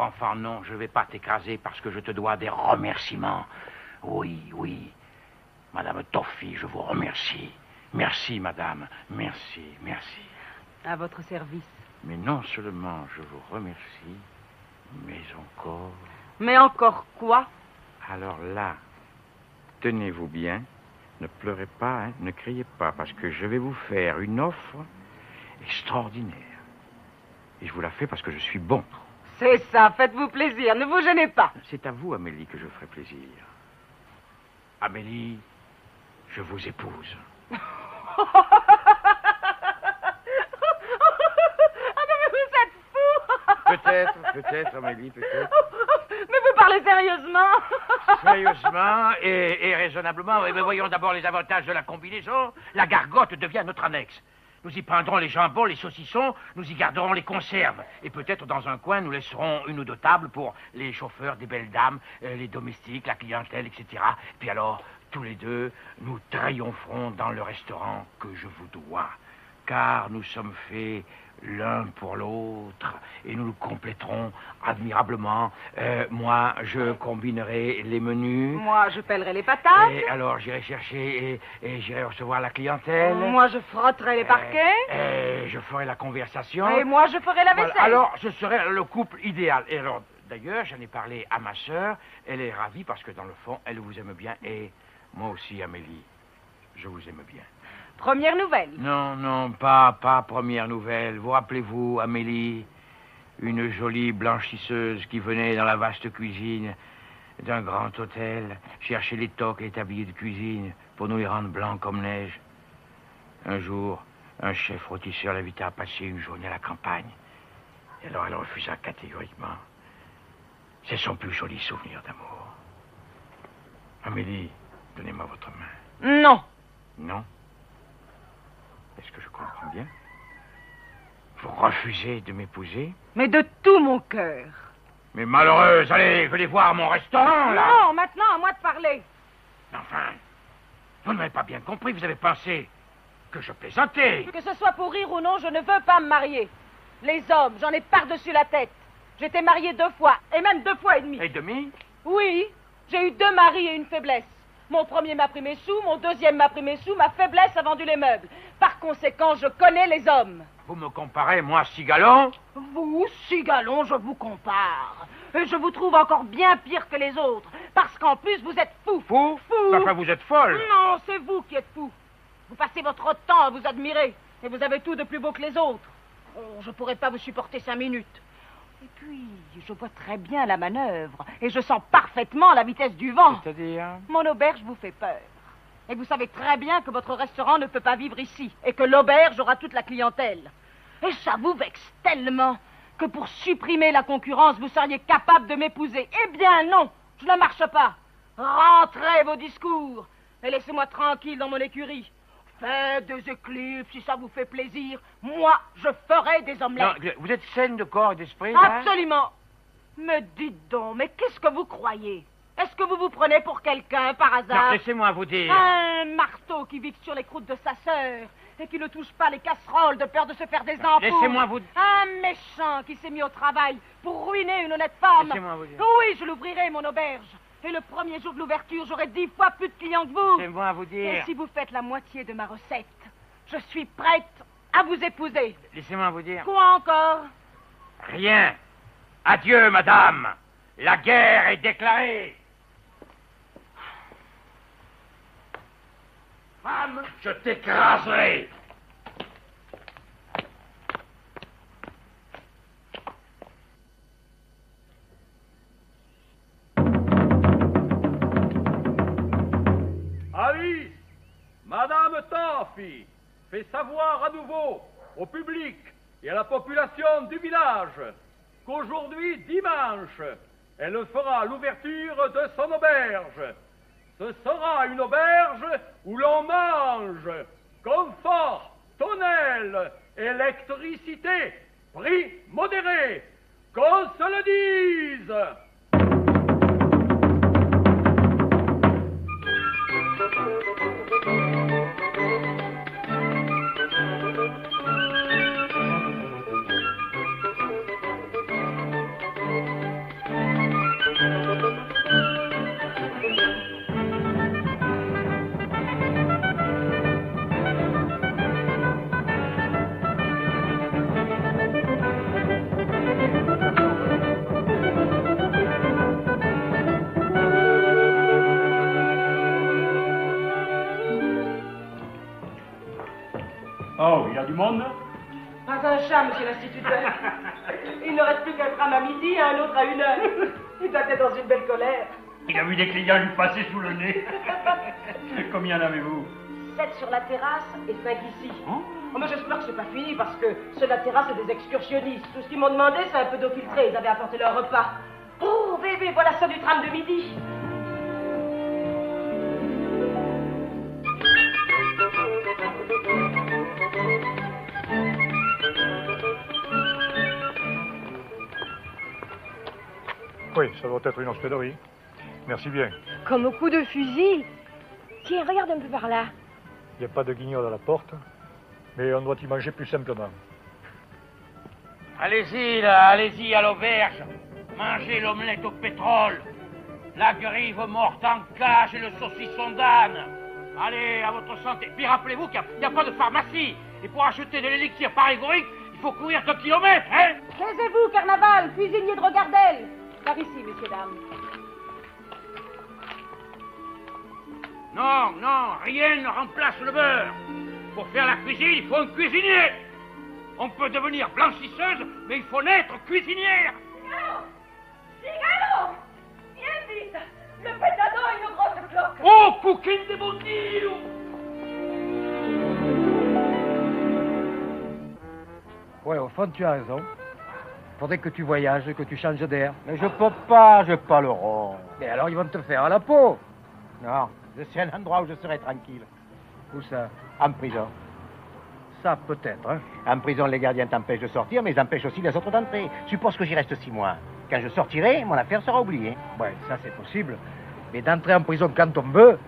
enfant, non, je ne vais pas t'écraser parce que je te dois des remerciements. Oui. Madame Toffy, je vous remercie. Merci, madame. Merci. À votre service. Mais non seulement je vous remercie, mais encore... Mais encore quoi? Alors là, tenez-vous bien, ne pleurez pas, hein, ne criez pas, parce que je vais vous faire une offre extraordinaire. Et je vous la fais parce que je suis bon. C'est ça, faites-vous plaisir, ne vous gênez pas. C'est à vous, Amélie, que je ferai plaisir. Amélie, je vous épouse. Peut-être, Amélie, peut-être. Mais vous parlez sérieusement? Sérieusement et raisonnablement. Mais voyons d'abord les avantages de la combinaison. La gargote devient notre annexe. Nous y prendrons les jambons, les saucissons, nous y garderons les conserves. Et peut-être dans un coin, nous laisserons 1 ou 2 tables pour les chauffeurs, des belles dames, les domestiques, la clientèle, etc. Puis alors, tous les deux, nous triompherons dans le restaurant que je vous dois. Car nous sommes faits l'un pour l'autre, et nous le compléterons admirablement. Moi, je combinerai les menus. Moi, je pèlerai les patates. Et alors, j'irai chercher et j'irai recevoir la clientèle. Moi, je frotterai les parquets. Et je ferai la conversation. Et moi, je ferai la vaisselle. Voilà. Alors, ce serait le couple idéal. Et alors, d'ailleurs, j'en ai parlé à ma sœur. Elle est ravie parce que, dans le fond, elle vous aime bien. Et moi aussi, Amélie, je vous aime bien. Première nouvelle. Non, pas première nouvelle. Vous rappelez-vous, Amélie, Une jolie blanchisseuse qui venait dans la vaste cuisine d'un grand hôtel chercher les toques et les tabliers de cuisine pour nous les rendre blancs comme neige. Un jour, un chef rôtisseur l'invita à passer une journée à la campagne. Et alors elle refusa catégoriquement. C'est son plus joli souvenir d'amour. Amélie, donnez-moi votre main. Non. Non? Est-ce que je comprends bien? Vous refusez de m'épouser? Mais de tout mon cœur. Mais malheureuse, allez, venez voir mon restaurant, là! Non, maintenant, à moi de parler. Mais enfin, vous ne m'avez pas bien compris, vous avez pensé que je plaisantais. Que ce soit pour rire ou non, je ne veux pas me marier. Les hommes, j'en ai par-dessus la tête. J'étais mariée 2 fois, et même 2 fois et demi. Et demi? Oui, j'ai eu 2 maris et une faiblesse. Mon premier m'a pris mes sous, mon deuxième m'a pris mes sous, ma faiblesse a vendu les meubles. Par conséquent, je connais les hommes. Vous me comparez, moi, Cigalon? Vous, Cigalon, je vous compare. Et je vous trouve encore bien pire que les autres, parce qu'en plus, vous êtes fou. Fou? Fou. Enfin, vous êtes folle. Non, c'est vous qui êtes fou. Vous passez votre temps à vous admirer, et vous avez tout de plus beau que les autres. Oh, je pourrais pas vous supporter 5 minutes. Et puis, je vois très bien la manœuvre, et je sens parfaitement la vitesse du vent. C'est-à-dire? Mon auberge vous fait peur. Et vous savez très bien que votre restaurant ne peut pas vivre ici, et que l'auberge aura toute la clientèle. Et ça vous vexe tellement que pour supprimer la concurrence, vous seriez capable de m'épouser. Eh bien non, je ne marche pas. Rentrez vos discours, et laissez-moi tranquille dans mon écurie. Faites des éclipses si ça vous fait plaisir. Moi, je ferai des omelettes. Non, vous êtes saine de corps et d'esprit, là? Absolument. Me dites donc, mais qu'est-ce que vous croyez? Est-ce que vous vous prenez pour quelqu'un, par hasard? Non, laissez-moi vous dire. Un marteau qui vit sur les croûtes de sa sœur et qui ne touche pas les casseroles de peur de se faire des ampoules. Laissez-moi vous... Un méchant qui s'est mis au travail pour ruiner une honnête femme. Laissez-moi vous dire. Oui, je l'ouvrirai, mon auberge. Et le premier jour de l'ouverture, j'aurai 10 fois plus de clients que vous. Laissez-moi vous Et dire. si vous faites la moitié de ma recette, je suis prête à vous épouser. Laissez-moi vous dire. Quoi encore? Rien. Adieu, madame. La guerre est déclarée. Femme, je t'écraserai. Alice, Madame Taffi fait savoir à nouveau au public et à la population du village qu'aujourd'hui, dimanche, elle fera l'ouverture de son auberge. Ce sera une auberge où l'on mange confort, tonnelle, électricité, prix modéré. Qu'on se le dise! Oh, il y a du monde? Pas un chat, monsieur l'instituteur. Il ne reste plus qu'un tram à midi et un autre à 1h. Il doit être dans une belle colère. Il a vu des clients lui passer sous le nez. Combien en avez-vous? 7 sur la terrasse et 5 ici. Oh, mais j'espère que c'est pas fini parce que ceux de la terrasse, c'est des excursionnistes. Tout ce qu'ils m'ont demandé, c'est un peu d'eau filtrée. Ils avaient apporté leur repas. Oh, bébé, voilà ça du tram de midi. Oui, ça doit être une hospéderie. Merci bien. Comme au coup de fusil. Tiens, regarde un peu par là. Il n'y a pas de guignol à la porte, mais on doit y manger plus simplement. Allez-y, là, allez-y à l'auberge. Mangez l'omelette au pétrole, la grive morte en cage et le saucisson d'âne. Allez, à votre santé. Puis rappelez-vous qu'il n'y a pas de pharmacie. Et pour acheter de l'élixir parégorique, il faut courir 2 kilomètres, hein? Taisez-vous, Carnaval, cuisinier de Regardel. Par ici, messieurs, dames. Non, non, rien ne remplace le beurre. Pour faire la cuisine, il faut un cuisinier. On peut devenir blanchisseuse, mais il faut naître cuisinière. Cigalo! Viens vite! Le pétado a une grosse cloque! Oh, coquine de bon Dieu! Ouais, au fond, tu as raison. Faudrait que tu voyages, que tu changes d'air. Mais je peux pas, j'ai pas le rond. Et alors, ils vont te faire à la peau. Non, je sais un endroit où je serai tranquille. Où ça? En prison. Ça, peut-être, hein. En prison, les gardiens t'empêchent de sortir, mais ils empêchent aussi les autres d'entrer. Suppose que j'y reste 6 mois. Quand je sortirai, mon affaire sera oubliée. Ouais, ça, c'est possible. Mais d'entrer en prison quand on veut,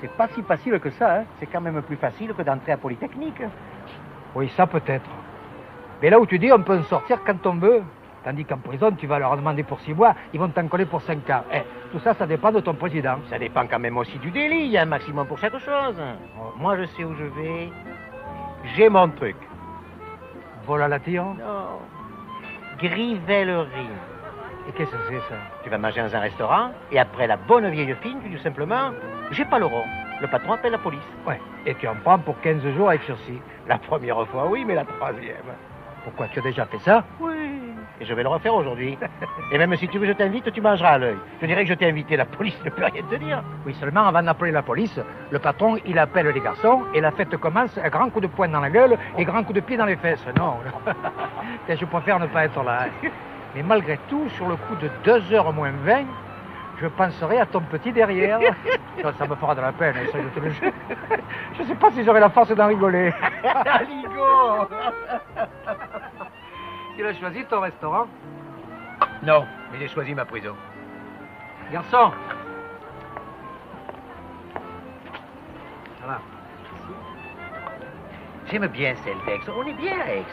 c'est pas si facile que ça, hein. C'est quand même plus facile que d'entrer à Polytechnique. Oui, ça peut-être. Mais là où tu dis, on peut en sortir quand on veut. Tandis qu'en prison, tu vas leur demander pour 6 mois, ils vont t'en coller pour 5 ans. Tout ça, ça dépend de ton président. Ça dépend quand même aussi du délit. Il y a un maximum pour chaque chose. Moi, je sais où je vais. J'ai mon truc. Volatillement? Non. Grivellerie. Et qu'est-ce que c'est, ça? Tu vas manger dans un restaurant, et après la bonne vieille fine, tu dis simplement, j'ai pas le rond. Le patron appelle la police. Ouais, et tu en prends pour 15 jours avec sursis. La première fois, oui, mais la troisième. Pourquoi, tu as déjà fait ça? Oui. Et je vais le refaire aujourd'hui. Et même si tu veux, je t'invite, tu mangeras à l'œil. Je dirais que je t'ai invité, la police ne peut rien te dire. Oui, seulement avant d'appeler la police, le patron, il appelle les garçons, et la fête commence à grands coups de poing dans la gueule et grands coups de pied dans les fesses. Non, je préfère ne pas être là. Mais malgré tout, sur le coup de 2h moins 20, je penserai à ton petit derrière. Non, ça me fera de la peine, ça, je te le jure. Je sais pas si j'aurai la force d'en rigoler. Aligo. Tu l'as choisi, ton restaurant? Non, mais j'ai choisi ma prison. Garçon. Ça va. J'aime bien celle d'Aix. On est bien à Aix.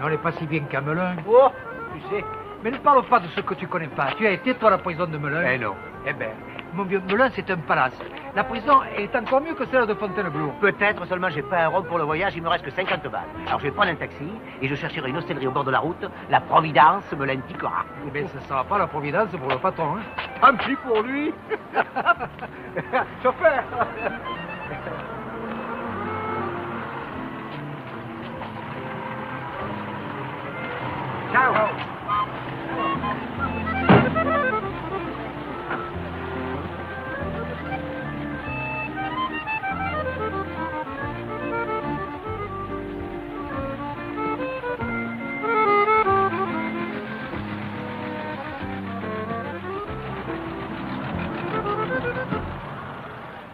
On n'est pas si bien qu'à Melun. Oh, tu sais. Mais ne parle pas de ce que tu connais pas. Tu as été, toi, à la prison de Melun? Eh non. Eh bien, mon vieux, Melun, c'est un palace. La prison est encore mieux que celle de Fontainebleau. Peut-être, seulement j'ai pas un rond pour le voyage, il me reste que 50 balles. Alors je vais prendre un taxi et je chercherai une hôtellerie au bord de la route. La Providence me l'indiquera. Mais ce ne sera pas la Providence pour le patron, hein. Tant pis pour lui. Chauffeur. Ciao.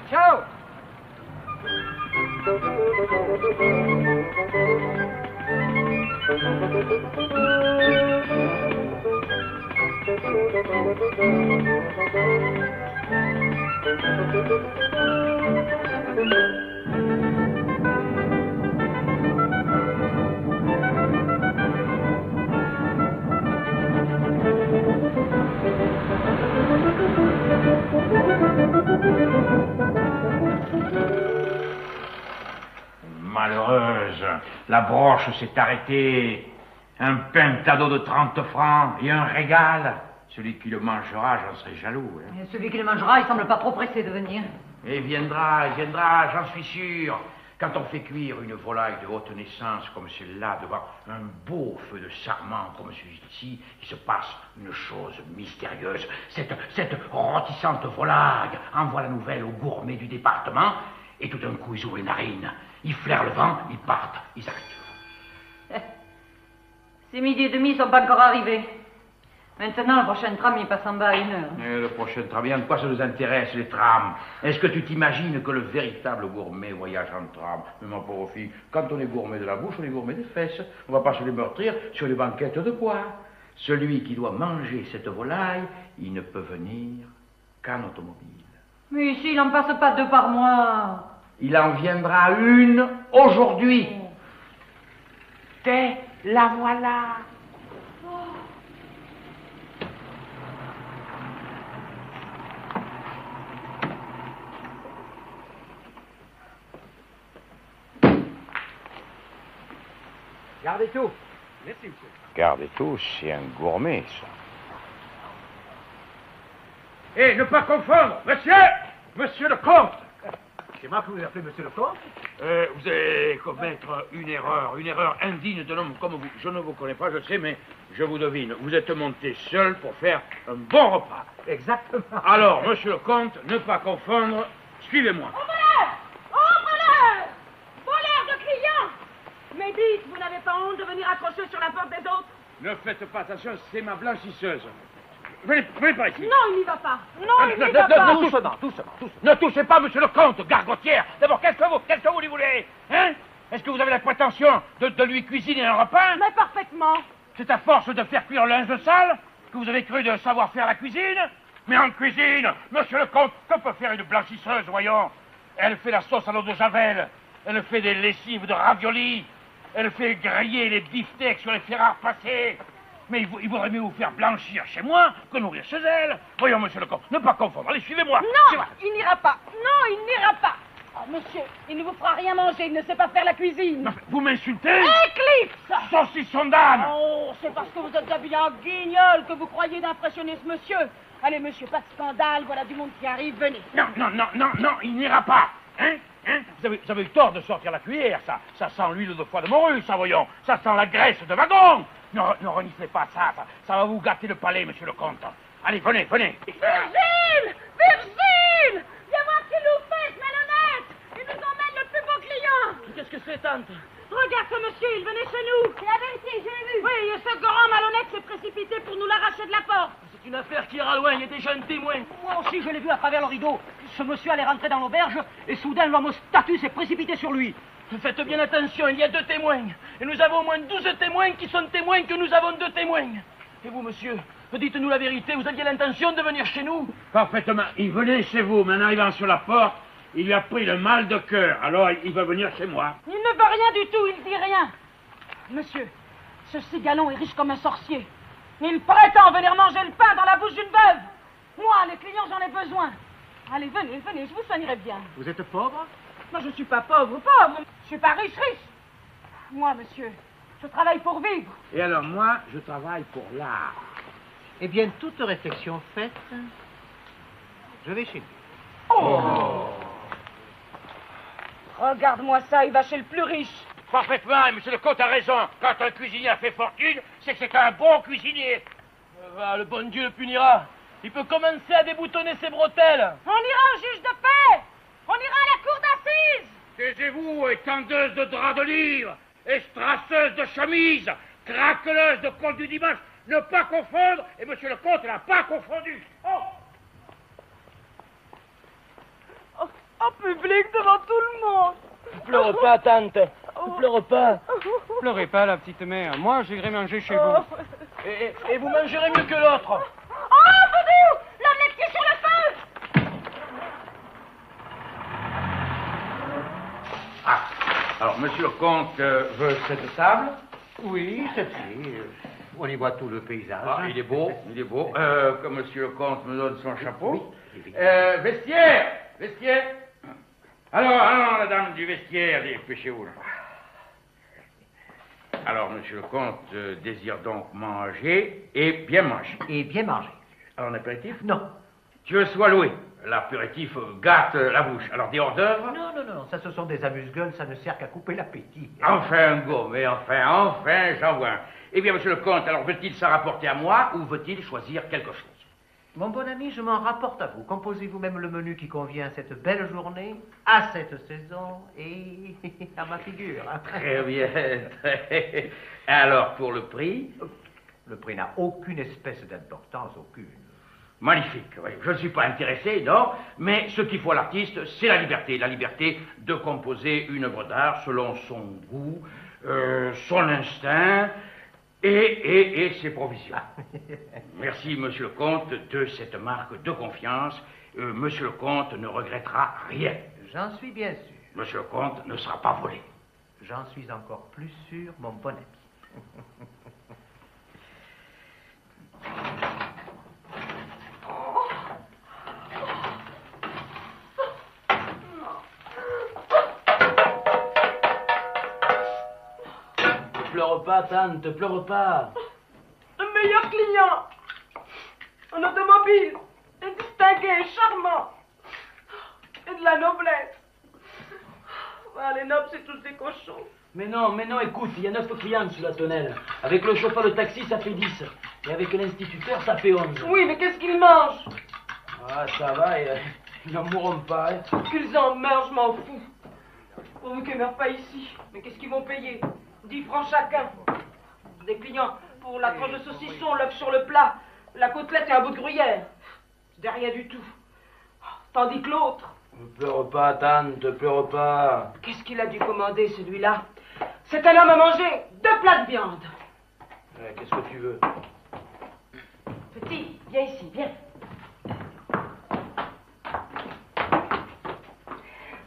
Ciao. Malheureuse, la broche s'est arrêtée. Un pintado de 30 francs et un régal. Celui qui le mangera, j'en serai jaloux. Hein. Et celui qui le mangera, il semble pas trop pressé de venir. Et il viendra, j'en suis sûr. Quand on fait cuire une volaille de haute naissance comme celle-là, devant un beau feu de sarment comme celui-ci, il se passe une chose mystérieuse. Cette rôtissante volaille envoie la nouvelle aux gourmets du département, et tout d'un coup, ils ouvrent les narines, ils flairent le vent, ils partent, ils arrêtent. C'est 12h30, ils sont pas encore arrivés. Maintenant, le prochain tram, il passe en bas à 1h. Et le prochain tram, bien de quoi ça nous intéresse, les trams? Est-ce que tu t'imagines que le véritable gourmet voyage en tram? Mais ma pauvre fille, quand on est gourmet de la bouche, on est gourmet des fesses. On va pas se les meurtrir sur les banquettes de bois. Celui qui doit manger cette volaille, il ne peut venir qu'en automobile. Mais ici, il n'en passe pas 2 par mois. Il en viendra une aujourd'hui. T'es la voilà. Gardez tout. Merci, monsieur. Gardez tout, c'est un gourmet, ça. Et ne pas confondre, monsieur le comte. C'est moi que vous appelez monsieur le comte? Vous allez commettre une erreur indigne d'un homme comme vous. Je ne vous connais pas, je sais, mais je vous devine. Vous êtes monté seul pour faire un bon repas. Exactement. Alors, monsieur le comte, ne pas confondre, suivez-moi. Voleur! Voleur de clients! Mais dites, vous n'avez pas honte de venir accrocher sur la porte des autres? Ne faites pas attention, c'est ma blanchisseuse. Venez par ici. Non, il n'y va pas. Non, il n'y va pas. Doucement. Ne touchez pas, monsieur le comte, gargotière. D'abord, qu'est-ce que vous lui voulez? Hein? Est-ce que vous avez la prétention de lui cuisiner un repas? Mais parfaitement. C'est à force de faire cuire le linge sale que vous avez cru de savoir faire la cuisine? Mais en cuisine, monsieur le comte, que peut faire une blanchisseuse, voyons? Elle fait la sauce à l'eau de javel, elle fait des lessives de raviolis, elle fait griller les beefsteaks sur les fer à repasser. Mais il vaudrait mieux vous faire blanchir chez moi que nourrir chez elle. Voyons, monsieur le comte, ne pas confondre. Allez, suivez-moi. Non, il n'ira pas. Non, il n'ira pas. Oh, monsieur, il ne vous fera rien manger, il ne sait pas faire la cuisine. Non, vous m'insultez? Éclipse! Saucisson d'âne! Oh, c'est parce que vous êtes habillé en guignol que vous croyez d'impressionner ce monsieur. Allez, monsieur, pas de scandale, voilà du monde qui arrive, venez. Non, il n'ira pas. Hein? Vous avez eu tort de sortir la cuillère, ça sent l'huile de foie de morue, ça, voyons. Ça sent la graisse de wagon. Ne reniflez pas ça va vous gâter le palais, monsieur le comte. Allez, venez. Virgile! Virgile! Viens voir ce qu'il nous fait, ce malhonnête! Il nous emmène le plus beau client! Qu'est-ce que c'est, tante? Regarde ce monsieur, il venait chez nous! C'est la vérité, je l'ai vu! Oui, et ce grand malhonnête s'est précipité pour nous l'arracher de la porte! C'est une affaire qui ira loin, il y a déjà un témoin. Moi aussi, je l'ai vu à travers le rideau. Ce monsieur allait rentrer dans l'auberge et soudain, l'homme au statut s'est précipité sur lui. Faites bien attention, il y a 2 témoins. Et nous avons au moins 12 témoins qui sont témoins que nous avons 2 témoins. Et vous, monsieur, dites-nous la vérité, vous aviez l'intention de venir chez nous? Parfaitement. Il venait chez vous, mais en arrivant sur la porte, il lui a pris le mal de cœur. Alors, il va venir chez moi. Il ne veut rien du tout, il dit rien. Monsieur, ce cigalon est riche comme un sorcier. Il prétend venir manger le pain dans la bouche d'une veuve. Moi, les clients, j'en ai besoin. Allez, venez, je vous soignerai bien. Vous êtes pauvre? Moi, je ne suis pas pauvre. Je suis pas riche. Moi, monsieur, je travaille pour vivre. Et alors, moi, je travaille pour l'art. Eh bien, toute réflexion faite, je vais chez lui. Oh! Regarde-moi ça, il va chez le plus riche. Parfaitement, et monsieur le comte a raison. Quand un cuisinier a fait fortune, c'est que c'est un bon cuisinier. Le bon Dieu le punira. Il peut commencer à déboutonner ses bretelles. On ira au juge de paix. On ira à la cour d'assises. Taisez-vous, étendeuse de draps de livre, estrasseuse de chemise, craqueleuse de compte du dimanche. Ne pas confondre, et monsieur le comte n'a pas confondu. En public, devant tout le monde. Pleure pas, tante. Pleure pas. Pleurez pas, la petite mère. Moi, j'irai manger chez vous. Et vous mangerez mieux que l'autre. Oh, Boudou! L'omelette qui est sur le feu! Alors, monsieur le comte veut cette table? Oui, celle-ci. On y voit tout le paysage. Il est beau. Que monsieur le comte me donne son chapeau. Oui. Vestiaire! Alors, la dame du vestiaire, dépêchez-vous. Alors, monsieur le comte désire donc manger et bien manger. Alors, un apéritif? Non. Dieu soit loué. L'apéritif gâte la bouche. Alors, des hors d'œuvre? Non, ça ce sont des amuse-gueules, ça ne sert qu'à couper l'appétit. Enfin, gourmet, enfin, j'en vois un. Eh bien, monsieur le comte, alors veut-il s'en rapporter à moi ou veut-il choisir quelque chose? Mon bon ami, je m'en rapporte à vous. Composez vous-même le menu qui convient à cette belle journée, à cette saison et à ma figure. Très bien. Alors, pour le prix? Le prix n'a aucune espèce d'importance, aucune. Magnifique, oui. Je ne suis pas intéressé, non, mais ce qu'il faut à l'artiste, c'est la liberté de composer une œuvre d'art selon son goût, son instinct et ses provisions. Merci, monsieur le comte, de cette marque de confiance. Monsieur le comte ne regrettera rien. J'en suis bien sûr. Monsieur le comte ne sera pas volé. J'en suis encore plus sûr, mon bon ami. Pleure pas, tante, pleure pas. Un meilleur client. Un automobile. Un distingué, charmant. Et de la noblesse. pas, les nobles, c'est tous des cochons. Mais non, écoute, il y a 9 clients sous la tonnelle. Avec le chauffeur de taxi, ça fait 10. Et avec l'instituteur, ça fait 11. Oui, mais qu'est-ce qu'ils mangent? Ah, ça va, ils n'en mourront pas, hein. Qu'ils en meurent, je m'en fous. Pourvu qu'ils ne meurent pas ici. Mais qu'est-ce qu'ils vont payer? 10 francs chacun. Des clients pour la tranche de saucisson, l'œuf sur le plat, la côtelette et un bout de gruyère. C'est rien du tout. Tandis que l'autre... Ne pleure pas, tante, ne pleure pas. Qu'est-ce qu'il a dû commander, celui-là? C'est un homme à manger 2 plats de viande. Qu'est-ce que tu veux? Petit, viens ici, viens.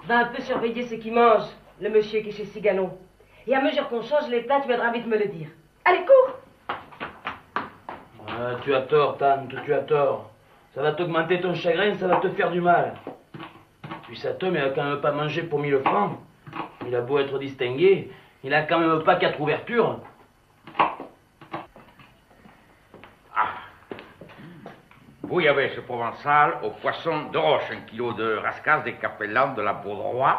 Va un peu surveiller ce qu'il mange, le monsieur qui est chez Cigalon. Et à mesure qu'on change les plats, tu viendras vite me le dire. Allez, cours! Ah, tu as tort, tante, tu as tort. Ça va t'augmenter ton chagrin, ça va te faire du mal. Puis cet homme, il a quand même pas mangé pour 1000 francs. Il a beau être distingué, il a quand même pas 4 ouvertures. Bouillabaisse provençale au poisson de roche, 1 kilo de rascasse des capellans de la Baudroie,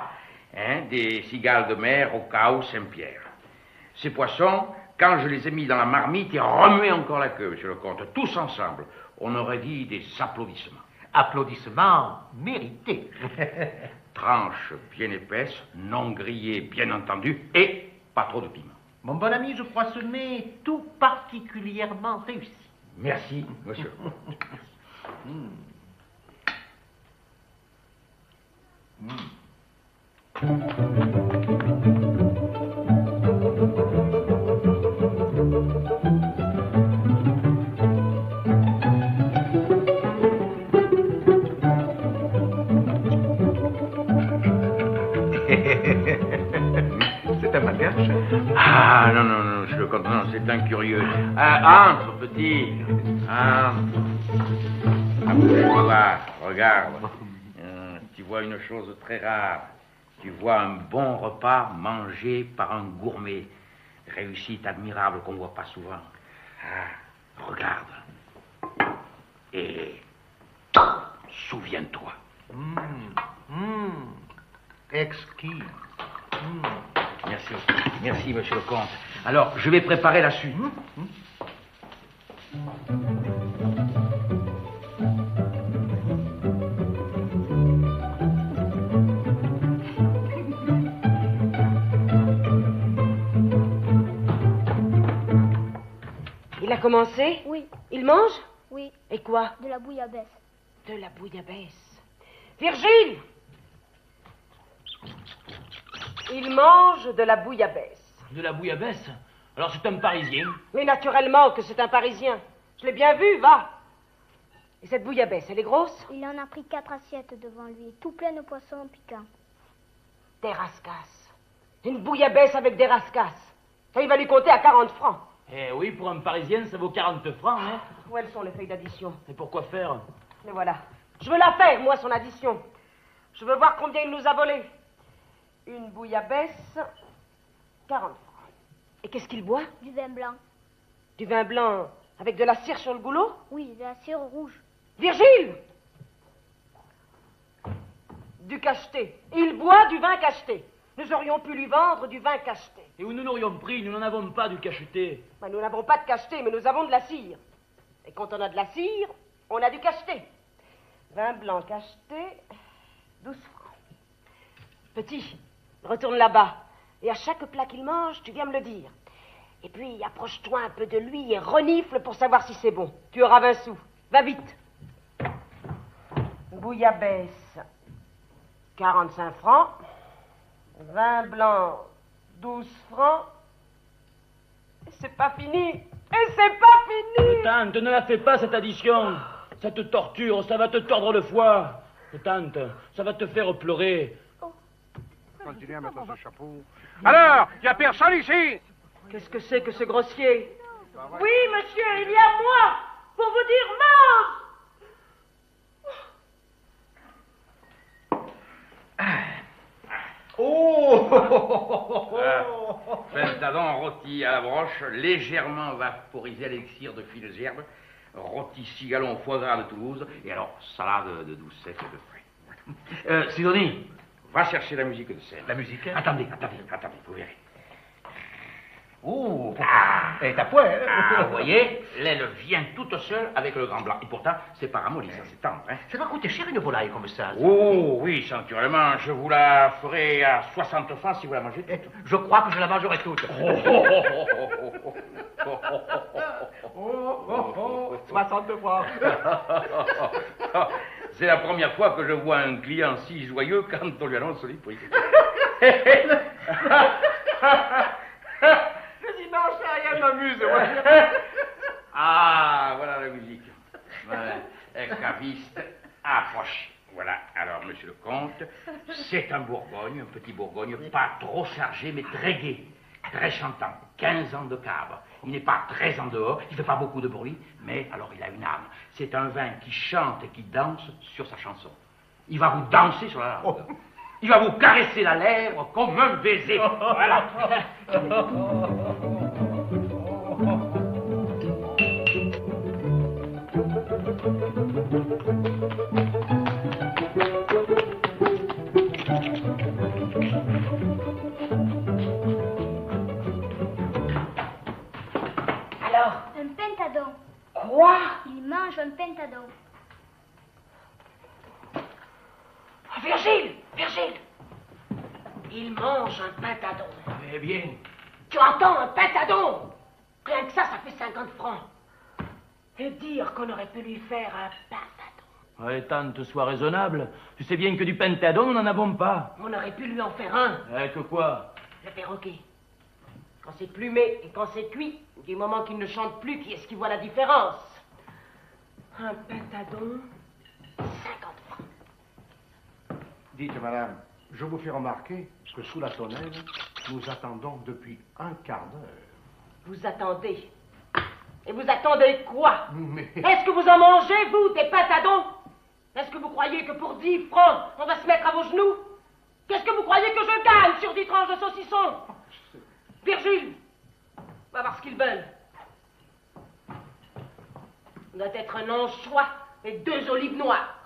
des cigales de mer au Cao Saint-Pierre. Ces poissons, quand je les ai mis dans la marmite, ils remuaient encore la queue, monsieur le comte, tous ensemble. On aurait dit des applaudissements. Applaudissements mérités. Tranche bien épaisse, non grillée, bien entendu, et pas trop de piment. Mon bon ami, je crois ce mets tout particulièrement réussi. Merci, monsieur. C'est un malgache. Ah, non, je le compte, non, c'est un curieux. Entre, petit. Entre. Approche-toi, regarde. Tu vois une chose très rare. Tu vois un bon repas mangé par un gourmet. Réussite admirable qu'on ne voit pas souvent. Ah, regarde. Et souviens-toi. Exquis. Merci, monsieur le comte. Alors, je vais préparer la suite. Il a commencé? Oui. Il mange? Oui. Et quoi? De la bouillabaisse. De la bouillabaisse. Virgile! Il mange de la bouillabaisse. De la bouillabaisse? Alors c'est un Parisien. Mais naturellement que c'est un Parisien. Je l'ai bien vu, va. Et cette bouillabaisse, elle est grosse? Il en a pris 4 assiettes devant lui, tout plein de poissons piquants. Des rascasses. Une bouillabaisse avec des rascasses. Ça, il va lui compter à 40 francs. Eh oui, pour un Parisien, ça vaut 40 francs, hein. Où elles sont les feuilles d'addition? Et pourquoi faire? Mais voilà. Je veux la faire, moi, son addition. Je veux voir combien il nous a volé. Une bouillabaisse, 40 francs. Et qu'est-ce qu'il boit? Du vin blanc. Du vin blanc avec de la cire sur le goulot? Oui, de la cire rouge. Virgile! Du cacheté. Il boit du vin cacheté. Nous aurions pu lui vendre du vin cacheté. Et où nous l'aurions pris? Nous n'en avons pas du cacheté. Ben, nous n'avons pas de cacheté, mais nous avons de la cire. Et quand on a de la cire, on a du cacheté. Vin blanc cacheté, 12 francs. Petit, retourne là-bas. Et à chaque plat qu'il mange, tu viens me le dire. Et puis, approche-toi un peu de lui et renifle pour savoir si c'est bon. Tu auras 20 sous. Va vite. Bouillabaisse, 45 francs. Vin blanc, 12 francs. Et c'est pas fini. Et c'est pas fini. Tante, ne la fais pas, cette addition. Ça te torture, ça va te tordre le foie. Tante, ça va te faire pleurer. Continuez à mettre ce chapeau. Alors, il n'y a personne ici? Qu'est-ce que c'est que ce grossier? Oui, monsieur, il y a moi, pour vous dire mange. Festadon rôti à la broche, légèrement vaporisé à l'élixir de fines herbes, rôti cigalon au foie gras de Toulouse, et alors salade de doucette et de frais. Sidonie, Va chercher la musique de scène. La musique? Attendez, vous verrez. Oh, et t'as point, hein? Ah, vous voyez, l'aile vient toute seule avec le grand blanc. Et pourtant, c'est pas ramolli, ça, c'est tendre, hein. Ça va coûter cher une volaille comme ça. Oh, oui, naturellement, je vous la ferai à 60 francs si vous la mangez toute. Je crois que je la mangerai toute. 60 francs. C'est la première fois que je vois un client si joyeux quand on lui annonce les prix. Le dimanche, rien ne m'amuse, moi. Ah, voilà la musique. Voilà, un caviste approche. Voilà, alors, monsieur le comte, c'est un Bourgogne, un petit Bourgogne, pas trop chargé, mais très gai, très chantant. 15 ans de cave. Il n'est pas très en dehors, il ne fait pas beaucoup de bruit, mais alors il a une âme. C'est un vin qui chante et qui danse sur sa chanson. Il va vous danser sur la langue. Il va vous caresser la lèvre comme un baiser. Voilà. Alors? Un pentadon. Quoi? Il mange un pentadon. Virgile! Il mange un pentadon. Eh bien. Tu entends, un pentadon? Rien que ça fait 50 francs. Et dire qu'on aurait pu lui faire un pentadon. Ouais, tante, sois raisonnable. Tu sais bien que du pentadon, nous n'en avons pas. On aurait pu lui en faire un. Que quoi? Le perroquet. Quand c'est plumé et quand c'est cuit, du moment qu'il ne chante plus, qui est-ce qui voit la différence? Un pentadon, 50 francs. Dites, madame, je vous fais remarquer que sous la tonnelle, nous attendons depuis un quart d'heure. Vous attendez. Et vous attendez quoi? Mais... Est-ce que vous en mangez, vous, des pentadons? Est-ce que vous croyez que pour 10 francs, on va se mettre à vos genoux? Qu'est-ce que vous croyez que je gagne sur 10 tranches de saucisson? Virgile, va voir ce qu'ils veulent. On doit être un anchois et 2 olives noires.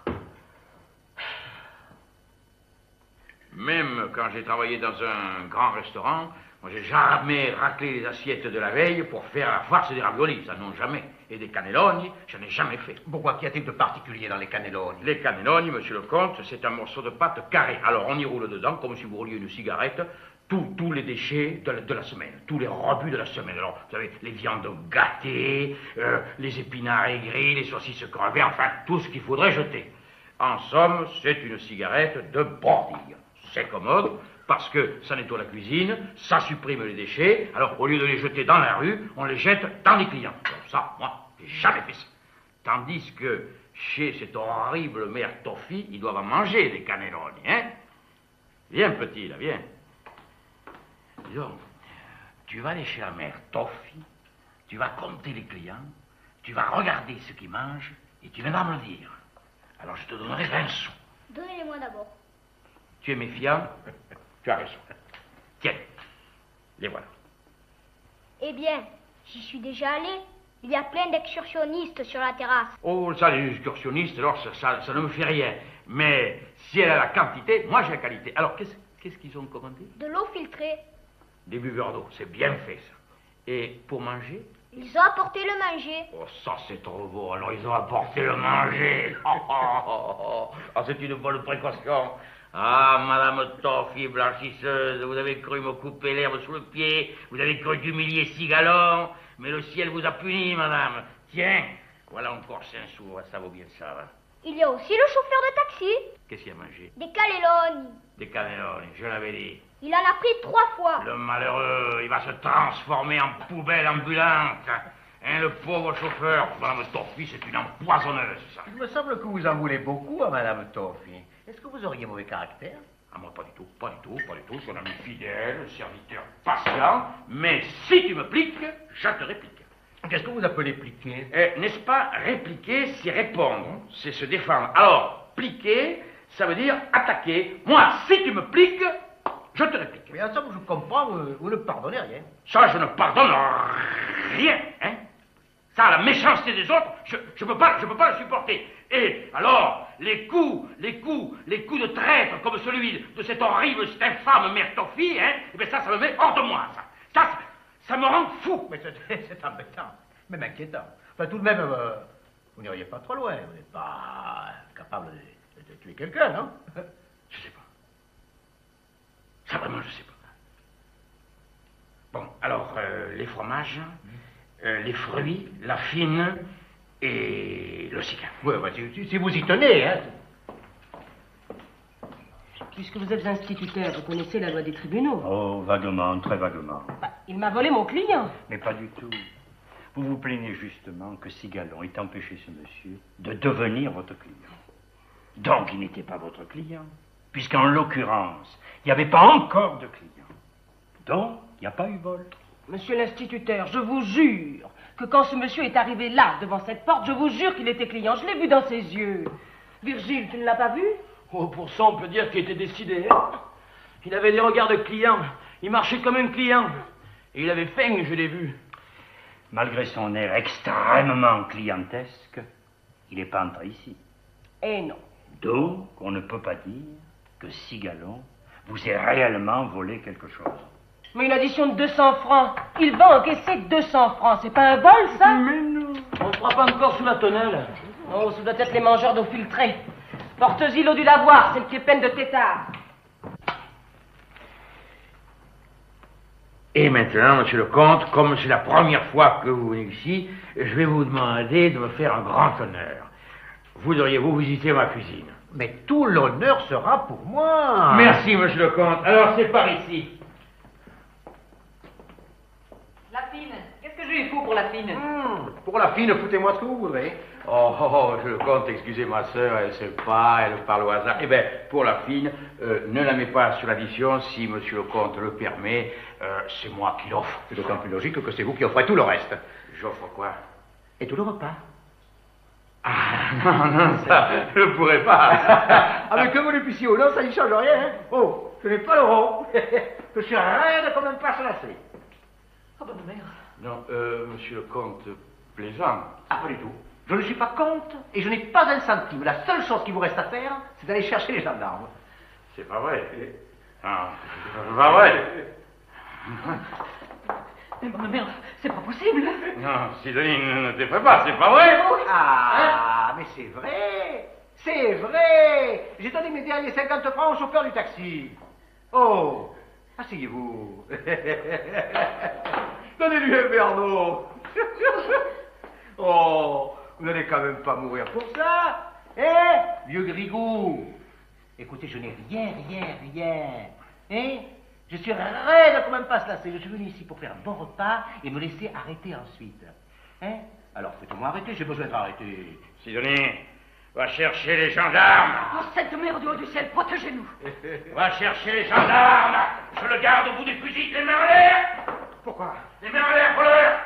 Même quand j'ai travaillé dans un grand restaurant, moi j'ai jamais raclé les assiettes de la veille pour faire la farce des raviolis, ça non jamais. Et des cannelloni, j'en ai jamais fait. Pourquoi qu'y a-t-il de particulier dans les cannelloni? Les cannelloni, monsieur le comte, c'est un morceau de pâte carré. Alors on y roule dedans comme si vous rouliez une cigarette, tous les déchets de la semaine, tous les rebuts de la semaine. Alors, vous savez, les viandes gâtées, les épinards aigris, les saucisses crevées, enfin, tout ce qu'il faudrait jeter. En somme, c'est une cigarette de bordille. C'est commode, parce que ça nettoie la cuisine, ça supprime les déchets, alors au lieu de les jeter dans la rue, on les jette dans les clients. Alors ça, moi, j'ai jamais fait ça. Tandis que chez cette horrible mère Toffi, ils doivent en manger des cannelloni, hein? Viens, petit, là, viens. Dis donc, tu vas aller chez la mère Toffi, tu vas compter les clients, tu vas regarder ce qu'ils mangent, et tu viendras me le dire. Alors je te donnerai 20 sous. Donnez-les-moi d'abord. Tu es méfiant? Tu as raison. Tiens, les voilà. Eh bien, j'y suis déjà allé. Il y a plein d'excursionnistes sur la terrasse. Oh, ça, les excursionnistes, alors ça ne me fait rien. Mais si elle a la quantité, moi j'ai la qualité. Alors, qu'est-ce qu'ils ont commandé? De l'eau filtrée. Des buveurs d'eau, c'est bien fait, ça. Et pour manger? Ils ont apporté le manger. Oh, ça c'est trop beau, alors ils ont apporté le manger. Oh, c'est une bonne précaution. Ah, Madame Toffi, blanchisseuse, vous avez cru me couper l'herbe sous le pied, vous avez cru d'humilier Cigalon, mais le ciel vous a puni, madame. Tiens, voilà encore 5 sous, ça vaut bien ça. Hein. Il y a aussi le chauffeur de taxi. Qu'est-ce qu'il a mangé? Des cannelloni. Des cannelloni, je l'avais dit. Il en a pris 3 fois. Le malheureux, il va se transformer en poubelle ambulante. Hein, le pauvre chauffeur. Madame Toffi, c'est une empoisonneuse, ça. Il me semble que vous en voulez beaucoup à Madame Toffi. Est-ce que vous auriez mauvais caractère? Ah, moi, pas du tout. Je suis un ami fidèle, serviteur patient, mais si tu me pliques, je te réplique. Qu'est-ce que vous appelez pliquer? N'est-ce pas, répliquer, c'est répondre, c'est se défendre. Alors, pliquer, ça veut dire attaquer. Moi, si tu me pliques, je te réplique. Mais en somme, je comprends, vous ne pardonnez rien. Ça, je ne pardonne rien, hein. Ça, la méchanceté des autres, je peux pas le supporter. Et alors, les coups de traître comme celui de cette horrible, cette infâme mère Toffy, hein, eh bien ça me met hors de moi, ça. Ça me rend fou. Mais c'est embêtant, même inquiétant. Enfin, tout de même, vous n'iriez pas trop loin. Vous n'êtes pas capable de tuer quelqu'un, non? Je sais pas. Ça, vraiment, je sais pas. Bon, alors, les fromages, les fruits, la fine et le cigare. Oui, bah, si vous y tenez, hein. Puisque vous êtes instituteur, vous connaissez la loi des tribunaux. Oh, vaguement, très vaguement. Bah, il m'a volé mon client. Mais pas du tout. Vous vous plaignez justement que Cigalon ait empêché ce monsieur de devenir votre client. Donc, il n'était pas votre client, puisqu'en l'occurrence, il n'y avait pas encore de client. Donc, il n'y a pas eu vol. Monsieur l'instituteur, je vous jure que quand ce monsieur est arrivé là, devant cette porte, je vous jure qu'il était client. Je l'ai vu dans ses yeux. Virgile, tu ne l'as pas vu? Oh, pour ça, on peut dire qu'il était décidé. Hein. Il avait des regards de client. Il marchait comme un client. Et il avait faim, je l'ai vu. Malgré son air extrêmement clientesque, il n'est pas entré ici. Eh non. Donc, on ne peut pas dire que Cigalon vous ait réellement volé quelque chose. Mais une addition de 200 francs. Il va encaisser 200 francs. C'est pas un vol, ça? Mais non. On ne fera pas encore sous la tonnelle. Oh, ça doit être les mangeurs d'eau filtrée. Porte-y l'eau du lavoir, celle qui est pleine de tétard. Et maintenant, monsieur le comte, comme c'est la première fois que vous venez ici, je vais vous demander de me faire un grand honneur. Voudriez-vous visiter ma cuisine? Mais tout l'honneur sera pour moi. Merci, monsieur le comte. Alors, c'est par ici. La fine. Qu'est-ce que je lui fous pour la fine? Pour la fine, foutez-moi ce que vous voudrez. Oh, monsieur le comte, excusez ma sœur, elle sait pas, elle parle au hasard. Eh bien, pour la fine, ne la mets pas sur l'addition, si monsieur le comte le permet, c'est moi qui l'offre. C'est d'autant plus logique que c'est vous qui offrez tout le reste. J'offre quoi? Et tout le repas. Ah, non, ça, je ne pourrais pas. Ah, mais que vous le puissiez ou non, ça n'y change rien, hein. Oh, je n'ai pas l'euro. Je suis raide comme un passe lacé. Oh, bonne mère. Non, monsieur le comte, plaisant. Ah, pas du tout. Je ne suis pas comte et je n'ai pas un centime. La seule chose qui vous reste à faire, c'est d'aller chercher les gendarmes. C'est pas vrai. Ah, c'est pas vrai. Mais bonne mère, c'est pas possible. Non, Sidonie, ne te fais pas, c'est pas vrai. Ah, mais c'est vrai. C'est vrai. J'ai donné mes derniers 50 francs au chauffeur du taxi. Oh, asseyez-vous. Donnez-lui un verre d'eau. Oh, vous n'allez quand même pas mourir pour ça. Vieux Grigou. Écoutez, je n'ai rien. Je suis raide comme un passe lacé. Je suis venu ici pour faire un bon repas et me laisser arrêter ensuite. Alors, faites-moi arrêter, j'ai besoin d'être arrêté. Sidonie, va chercher les gendarmes. Oh, cette mère du haut du ciel, protégez-nous. Va chercher les gendarmes. Je le garde au bout du fusil, les mains en l'air. Pourquoi? Les mains en l'air, voleur.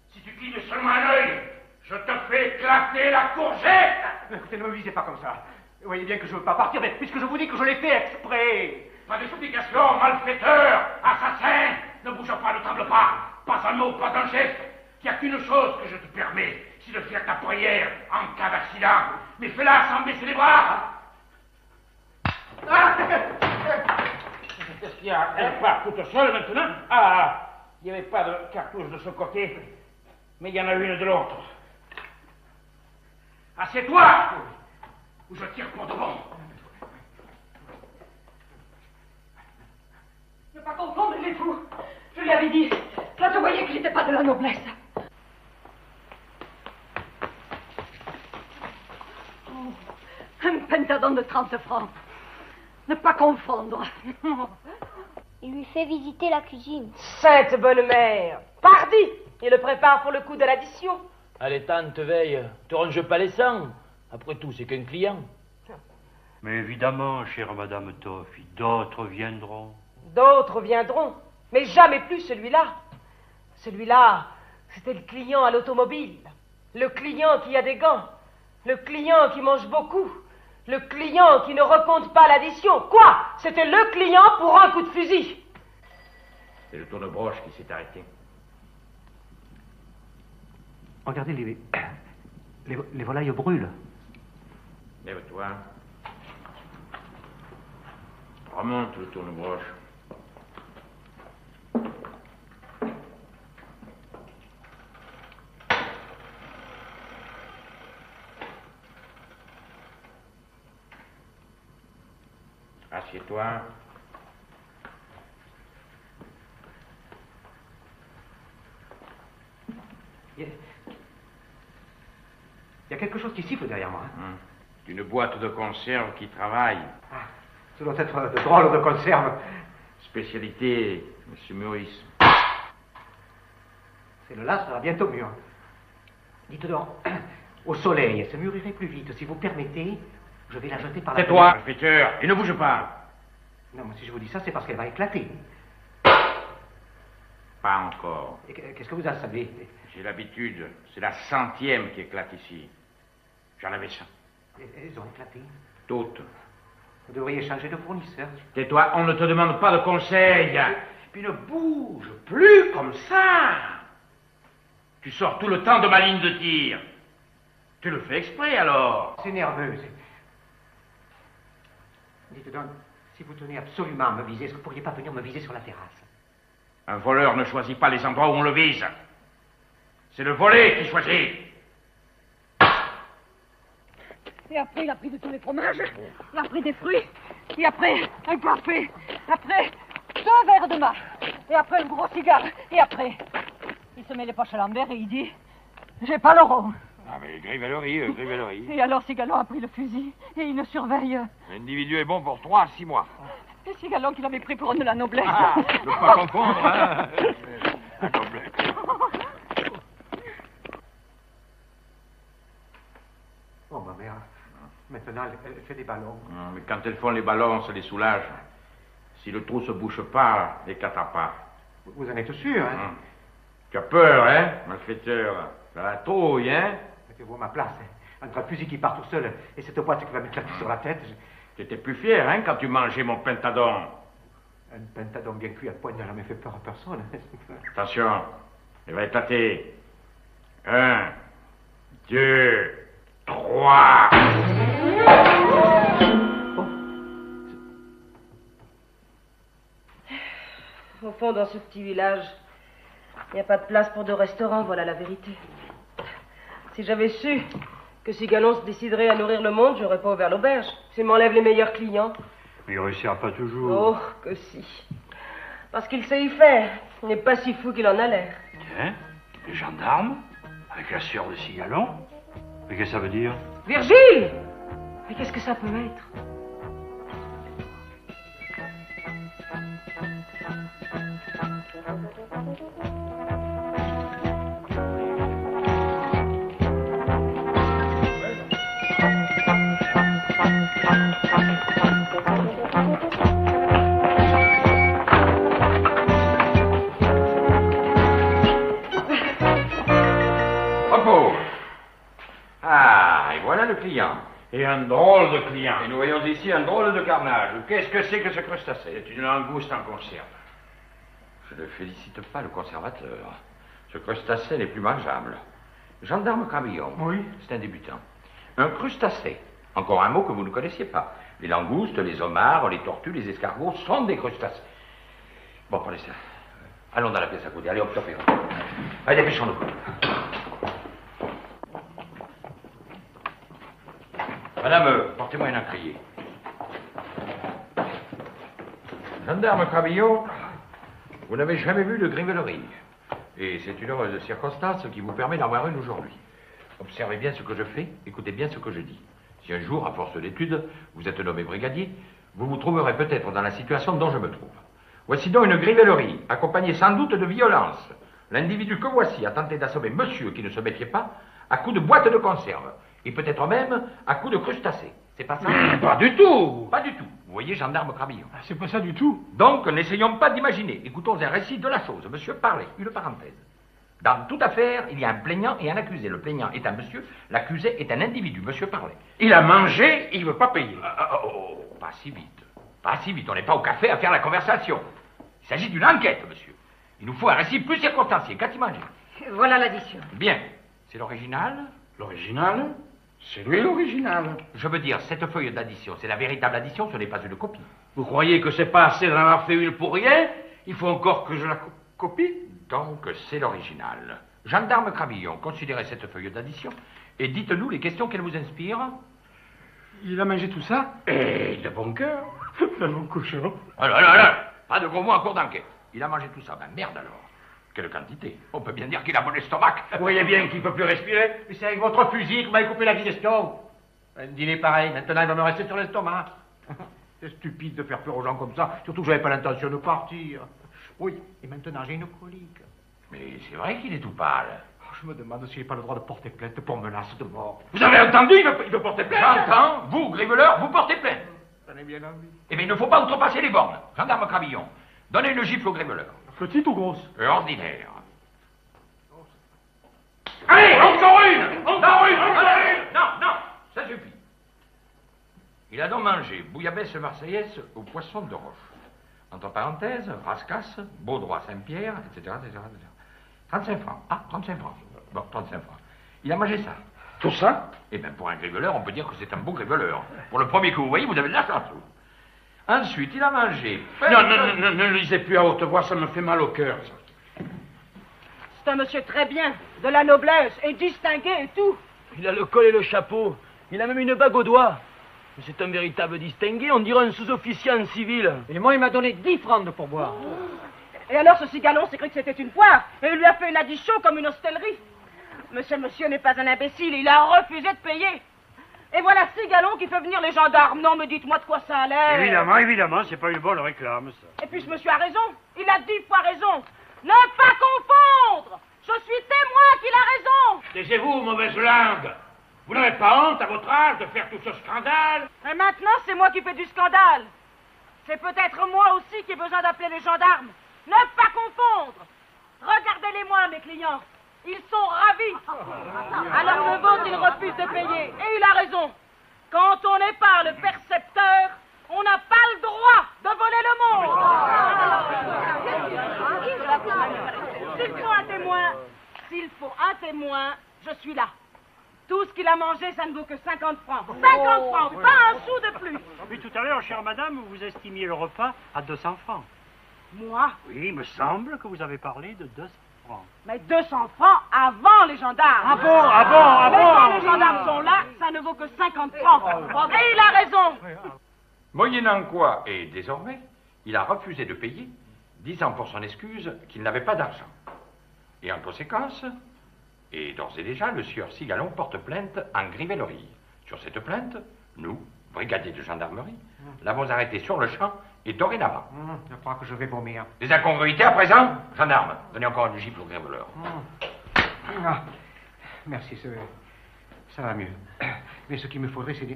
Si tu clignes seulement un œil, je te fais éclater la courgette. Écoutez, ne me visez pas comme ça. Vous voyez bien que je ne veux pas partir, mais puisque je vous dis que je l'ai fait exprès. Pas d'explication, malfaiteur, assassin. Ne bouge pas, ne tremble pas. Pas un mot, pas un geste. Il n'y a qu'une chose que je te permets, c'est de faire ta prière en cas d'accident. Mais fais-la sans baisser les bras. Qu'est-ce qu'il y a? Elle part toute seule maintenant? Ah, il n'y avait pas de cartouche de ce côté, mais il y en a une de l'autre. Assieds-toi, ou je tire pour de bon. Ne pas confondre les fous. Je lui avais dit. Là, je voyais que j'étais pas de la noblesse. Oh, un pentadon de 30 francs. Ne pas confondre. Il lui fait visiter la cuisine. Sainte bonne mère. Pardi. Il le prépare pour le coup de l'addition. Allez, tante, veille. Te ronge pas les sangs. Après tout, c'est qu'un client. Mais évidemment, chère Madame Toffy, d'autres viendront. D'autres viendront, mais jamais plus celui-là. Celui-là, c'était le client à l'automobile. Le client qui a des gants. Le client qui mange beaucoup. Le client qui ne recompte pas l'addition. Quoi? C'était le client pour un coup de fusil. C'est le tour de broche qui s'est arrêté. Regardez, les volailles brûlent. Lève-toi. Remonte le tourne-broche. Assieds-toi. Il y a quelque chose qui siffle derrière moi. C'est une boîte de conserve qui travaille. Ah, ce doit être de drôles de conserve. Spécialité, monsieur Maurice. C'est le là sera bientôt mûr. Dites donc, au soleil, elle se mûrirait plus vite. Si vous permettez, je vais la jeter par la fenêtre. Tais-toi, inspecteur, et ne bouge pas. Non, mais si je vous dis ça, c'est parce qu'elle va éclater. Pas encore. Qu'est-ce que vous en savez? J'ai l'habitude. C'est la 100e qui éclate ici. J'en avais 100. Elles ont éclaté. Toutes. Vous devriez changer de fournisseur. Tais-toi, on ne te demande pas de conseil. Puis ne bouge plus comme ça. Tu sors tout le temps de ma ligne de tir. Tu le fais exprès alors. C'est nerveux. Dites donc, si vous tenez absolument à me viser, est-ce que vous pourriez pas venir me viser sur la terrasse? Un voleur ne choisit pas les endroits où on le vise. C'est le volé qui choisit. Et après, il a pris de tous les fromages, il a pris des fruits, et après, un café, après, 2 verres de marche, et après, un gros cigare, et après, il se met les poches à l'envers et il dit, j'ai pas l'euro. Ah, mais grivellerie, grivellerie. Et alors, Cigalon a pris le fusil, et il le surveille. L'individu est bon pour 3 à 6 mois. Et Cigalon qui l'avait pris pour un de la noblesse. Ah, ne pas confondre, hein. Un complexe. Oh, ma mère, maintenant, elle fait des ballons. Non, mais quand elles font les ballons, on se les soulage. Si le trou se bouche pas, les catapes pas. Vous en êtes sûr, hein? Tu as peur, hein, malfaiteur? Ça la trouille, hein? Mettez-vous à ma place, hein. Entre un fusil qui part tout seul et cette boîte qui va m'éclater sur la tête. Tu étais plus fier, hein, quand tu mangeais mon pentadon. Un pentadon bien cuit à point n'a jamais fait peur à personne. Attention, il va éclater. 1, 2, 3. Au fond, dans ce petit village, il n'y a pas de place pour 2 restaurants, voilà la vérité. Si j'avais su que Cigalon se déciderait à nourrir le monde, j'aurais pas ouvert l'auberge. S'il m'enlève les meilleurs clients. Mais il réussira pas toujours. Oh, que si. Parce qu'il sait y faire. Il n'est pas si fou qu'il en a l'air. Tiens, les gendarmes, avec la sœur de Cigalon. Mais qu'est-ce que ça veut dire? Virgile! Mais qu'est-ce que ça peut être? Repos. Ah, et voilà le client. Et un drôle de client. Et nous voyons ici un drôle de carnage. Qu'est-ce que c'est que ce crustacé? C'est une langouste en conserve. Je ne félicite pas le conservateur. Ce crustacé n'est plus mangeable. Gendarme Crabillon. Oui. C'est un débutant. Un crustacé. Encore un mot que vous ne connaissiez pas. Les langoustes, les homards, les tortues, les escargots sont des crustacés. Bon, prenez ça. Allons dans la pièce à côté. Allez, hop, top, hop. Allez, dépêchons-nous. Madame, portez-moi un encrier. Gendarme Crabillon, vous n'avez jamais vu de grivellerie. Et c'est une heureuse circonstance qui vous permet d'en voir une aujourd'hui. Observez bien ce que je fais, écoutez bien ce que je dis. Si un jour, à force d'études, vous êtes nommé brigadier, vous vous trouverez peut-être dans la situation dont je me trouve. Voici donc une grivellerie, accompagnée sans doute de violence. L'individu que voici a tenté d'assommer monsieur qui ne se méfiait pas à coups de boîte de conserve. Et peut-être même à coups de crustacés. C'est pas ça? Pas du tout. Pas du tout. Vous voyez, gendarme Crabillon. C'est pas ça du tout. Donc, n'essayons pas d'imaginer. Écoutons un récit de la chose. Monsieur, parlez. Une parenthèse. Dans toute affaire, il y a un plaignant et un accusé. Le plaignant est un monsieur, l'accusé est un individu. Monsieur, parlez. Il a mangé, il ne veut pas payer. Pas si vite. Pas si vite. On n'est pas au café à faire la conversation. Il s'agit d'une enquête, monsieur. Il nous faut un récit plus circonstancié. Qu'a-t-il mangé? Voilà l'addition. Bien. C'est l'original? L'original? C'est lui l'original. Je veux dire, cette feuille d'addition, c'est la véritable addition, ce n'est pas une copie. Vous croyez que c'est pas assez d'en avoir fait une pour rien? Il faut encore que je la copie? Donc, c'est l'original. Gendarme Cravillon, considérez cette feuille d'addition et dites-nous les questions qu'elle vous inspire. Il a mangé tout ça? Et de bon cœur. Mon cochon. Alors, pas de gros mots en cours d'enquête. Il a mangé tout ça. Ben merde alors. Quelle quantité. On peut bien dire qu'il a bon estomac. Vous voyez bien qu'il ne peut plus respirer? Mais c'est avec votre fusil que vous m'avez coupé la digestion. Un dîner pareil, maintenant il va me rester sur l'estomac. C'est stupide de faire peur aux gens comme ça, surtout que j'avais pas l'intention de partir. Oui, et maintenant j'ai une colique. Mais c'est vrai qu'il est tout pâle. Oh, je me demande si j'ai pas le droit de porter plainte pour menace de mort. Vous avez entendu? Il veut porter plainte. J'entends. Vous, griveleur, vous portez plainte. J'en ai bien envie. Eh bien, il ne faut pas outrepasser les bornes. Gendarme Cravillon, donnez une gifle au griveleur. Petite ou grosse? Ordinaire. Allez, encore une! Encore une! Non, ça suffit. Il a donc mangé bouillabaisse marseillaise au poisson de roche. Entre parenthèses, rascasse, Baudroie Saint-Pierre, etc., etc., etc. 35 francs. Ah, 35 francs. Bon, 35 francs. Il a mangé ça. Tout ça? Eh bien, pour un griveleur, on peut dire que c'est un beau griveleur. Pour le premier que vous voyez, vous avez de la chance. Ensuite, il a mangé... Non, ne le lisez plus à haute voix, ça me fait mal au cœur. C'est un monsieur très bien, de la noblesse, et distingué et tout. Il a le col et le chapeau. Il a même une bague au doigt. Mais c'est un véritable distingué, on dirait un sous-officier en civil. Et moi, il m'a donné 10 francs de pourboire. Et alors, ce cigalon s'est cru que c'était une poire, et il lui a fait une addition comme une hostellerie. Mais ce monsieur n'est pas un imbécile, il a refusé de payer. Et voilà Cigalon qui fait venir les gendarmes. Non, mais dites-moi de quoi ça a l'air. Évidemment, c'est pas une bonne réclame, ça. Et puis ce monsieur a raison. Il a 10 fois raison. Ne pas confondre. Je suis témoin qu'il a raison. Taisez-vous, mauvaise langue. Vous n'avez pas honte, à votre âge, de faire tout ce scandale? Et maintenant, c'est moi qui fais du scandale. C'est peut-être moi aussi qui ai besoin d'appeler les gendarmes. Ne pas confondre. Regardez-les-moi, mes clients. Ils sont ravis. Alors le vôtre, il refuse de payer. Et il a raison. Quand on n'est pas le percepteur, on n'a pas le droit de voler le monde. S'il faut un témoin, je suis là. Tout ce qu'il a mangé, ça ne vaut que 50 francs. 50 francs, pas un sou de plus. Puis tout à l'heure, chère madame, vous estimiez le repas à 200 francs. Moi? Oui, il me semble que vous avez parlé de 200 francs. Mais 200 francs avant les gendarmes. Ah bon? Mais quand les gendarmes sont là, ça ne vaut que 50 francs. Et il a raison. Moyennant quoi, et désormais, il a refusé de payer, disant pour son excuse qu'il n'avait pas d'argent. Et en conséquence, et d'ores et déjà, le sieur Cigalon porte plainte en grivellerie. Sur cette plainte, nous, brigadiers de gendarmerie, l'avons arrêté sur le champ et dorénavant. Je crois que je vais vomir. Des incongruités à présent? Gendarme, donnez encore une gifle au griveleur. Ah, merci, ça va mieux. Mais ce qu'il me faudrait, c'est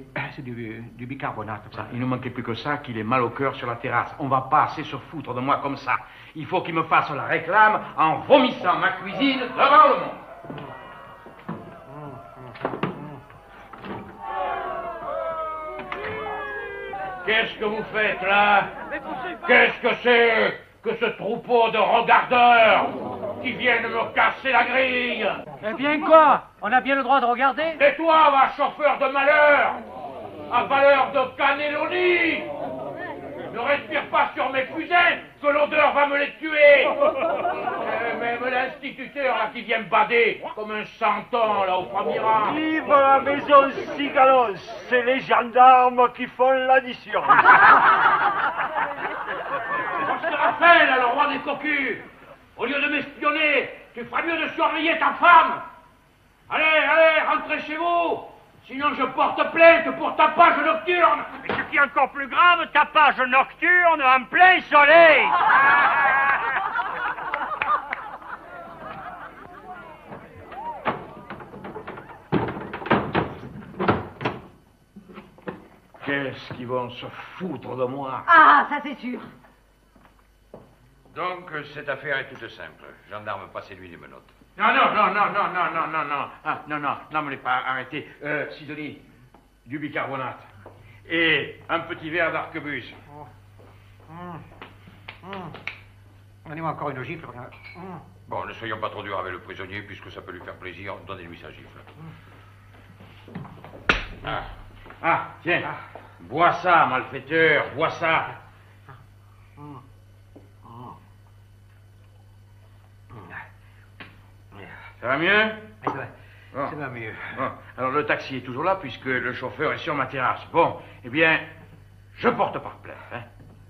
du bicarbonate. Ça, il ne manquait plus que ça, qu'il ait mal au cœur sur la terrasse. On va pas assez se foutre de moi comme ça. Il faut qu'il me fasse la réclame en vomissant ma cuisine devant le monde. Qu'est-ce que vous faites là? Qu'est-ce que c'est que ce troupeau de regardeurs qui viennent me casser la grille? Eh bien quoi? On a bien le droit de regarder? Et toi, va, chauffeur de malheur, à valeur de cannelloni, ne respire pas sur mes fusées, que l'odeur va me les tuer. Même l'instituteur là qui vient me bader comme un santon là au premier rang. Vive la maison Cigalon, c'est les gendarmes qui font l'addition. Je te rappelle, le roi des cocus, au lieu de m'espionner, tu feras mieux de surveiller ta femme. Allez, rentrez chez vous. Sinon, je porte plainte pour tapage nocturne. Et ce qui est encore plus grave, tapage nocturne en plein soleil. Qu'est-ce qu'ils vont se foutre de moi? Ah, ça c'est sûr. Donc, cette affaire est toute simple. Gendarme, passez-lui les menottes. Non. Ah, non, me l'ai pas arrêté. Sidonie, du bicarbonate. Et un petit verre d'arquebuse. Donnez-moi encore une gifle. Bon, ne soyons pas trop durs avec le prisonnier, puisque ça peut lui faire plaisir. Donnez-lui sa gifle. Ah, tiens. Bois ça, malfaiteur, bois ça. Ça va mieux? Bon. Ça va mieux. Bon. Alors le taxi est toujours là puisque le chauffeur est sur ma terrasse. Bon, eh bien, je porte pas plainte. Hein.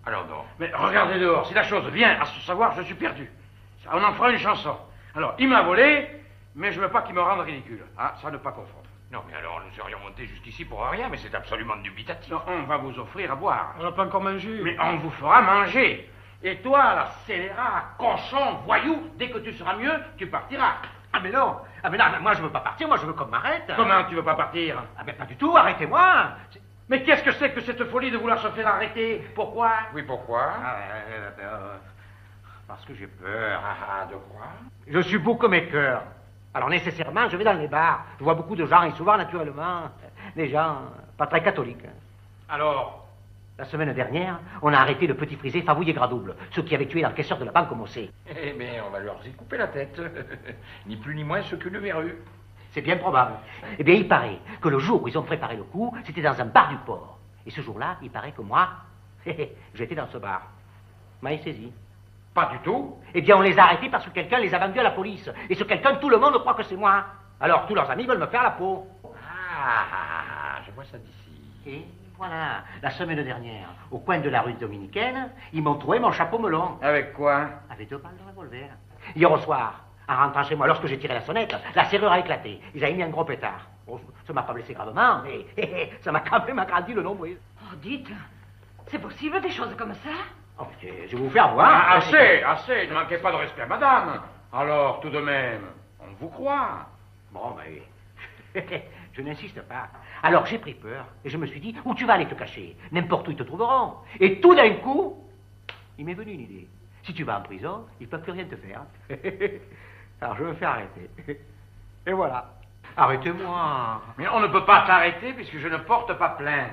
Alors donc. Mais regardez dehors, si la chose vient à se savoir, je suis perdu. On en fera une chanson. Alors, il m'a volé, mais je veux pas qu'il me rende ridicule. Ah, ça ne pas confondre. Non, mais alors nous serions montés jusqu'ici pour rien, mais c'est absolument dubitatif. Non, on va vous offrir à boire. On n'a pas encore mangé. Mais on vous fera manger. Et toi, là, scélérat, cochon, voyou, dès que tu seras mieux, tu partiras. Ah mais non, moi je veux pas partir, moi je veux qu'on m'arrête. Comment tu veux pas partir? Ah mais pas du tout, arrêtez-moi. Mais qu'est-ce que c'est que cette folie de vouloir se faire arrêter? Pourquoi? Oui, pourquoi? Parce que j'ai peur. De quoi? Je suis beau comme mes cœurs. Alors nécessairement, je vais dans les bars. Je vois beaucoup de gens, et souvent, naturellement, des gens pas très catholiques. Alors? La semaine dernière, on a arrêté le petit frisé Favouille et Gradouble, ceux qui avaient tué l'encaisseur de la banque Mossé. Eh bien, on va leur y couper la tête. Ni plus ni moins ce qu'une verrue. C'est bien probable. Eh bien, il paraît que le jour où ils ont préparé le coup, c'était dans un bar du port. Et ce jour-là, il paraît que moi, j'étais dans ce bar. M'a saisi. Pas du tout. Eh bien, on les a arrêtés parce que quelqu'un les a vendus à la police. Et ce quelqu'un, tout le monde croit que c'est moi. Alors, tous leurs amis veulent me faire la peau. Je vois ça d'ici. Et voilà, la semaine dernière, au coin de la rue dominicaine, ils m'ont trouvé mon chapeau melon. Avec quoi? Avec 2 balles de revolver. Hier au soir, en rentrant chez moi, lorsque j'ai tiré la sonnette, la serrure a éclaté. Ils avaient mis un gros pétard. Bon, ça m'a pas blessé gravement, mais ça m'a quand même agrandi le nombril. Oh, dites, c'est possible des choses comme ça? Oh, je vais vous faire voir. Assez, ne manquez pas de respect à madame. Alors, tout de même, on vous croit. Bon, mais je n'insiste pas. Alors, j'ai pris peur, et je me suis dit, où tu vas aller te cacher? N'importe où ils te trouveront. Et tout d'un coup, il m'est venu une idée. Si tu vas en prison, ils ne peuvent plus rien te faire. Alors, je me fais arrêter. Et voilà. Arrêtez-moi. Mais on ne peut pas t'arrêter puisque je ne porte pas plainte.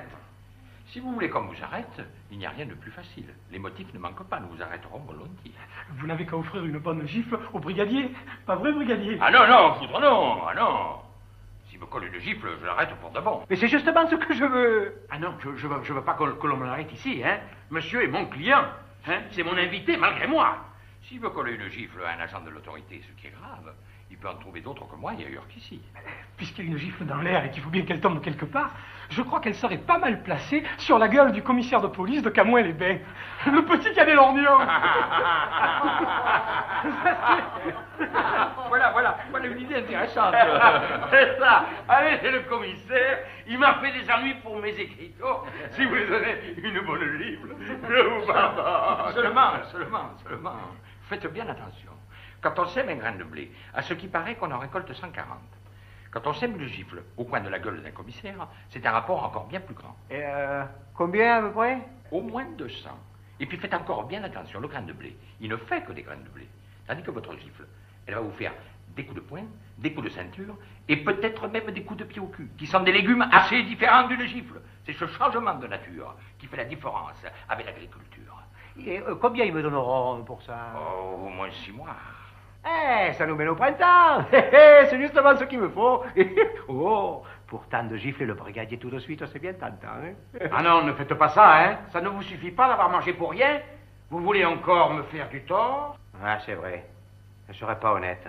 Si vous voulez qu'on vous arrête, il n'y a rien de plus facile. Les motifs ne manquent pas, nous vous arrêterons volontiers. Vous n'avez qu'à offrir une bonne gifle au brigadier. Pas vrai, brigadier? Ah non, foudre non, non. S'il me colle une gifle, je l'arrête pour de bon. Mais c'est justement ce que je veux. Ah non, je veux pas que l'on me l'arrête ici, hein. Monsieur est mon client, hein. C'est mon invité malgré moi. S'il veut coller une gifle à un agent de l'autorité, ce qui est grave, il peut en trouver d'autres que moi et ailleurs qu'ici. Puisqu'il y a une gifle dans l'air et qu'il faut bien qu'elle tombe quelque part, je crois qu'elle serait pas mal placée sur la gueule du commissaire de police de Camouin-les-Bains. Le petit qui a des lorgnons. Voilà une idée intéressante. C'est ça. Allez, c'est le commissaire. Il m'a fait des ennuis pour mes écriteaux. Si vous lui donnez une bonne gifle, je vous pardonne. Seulement. Faites bien attention. Quand on sème un grain de blé, à ce qui paraît qu'on en récolte 140. Quand on sème une gifle au coin de la gueule d'un commissaire, c'est un rapport encore bien plus grand. Et combien à peu près? Au moins 200. Et puis faites encore bien attention, le grain de blé, il ne fait que des grains de blé. Tandis que votre gifle, elle va vous faire des coups de poing, des coups de ceinture, et peut-être même des coups de pied au cul, qui sont des légumes assez différents d'une gifle. C'est ce changement de nature qui fait la différence avec l'agriculture. Et combien ils me donneront pour ça? Oh, au moins 6 mois. Ça nous mène au printemps. C'est justement ce qu'il me faut. Oh, pour tant de gifles, le brigadier tout de suite, c'est bien tentant. Hein? Ah non, ne faites pas ça, hein. Ça ne vous suffit pas d'avoir mangé pour rien. Vous voulez encore me faire du tort? Ah, c'est vrai. Je ne serais pas honnête.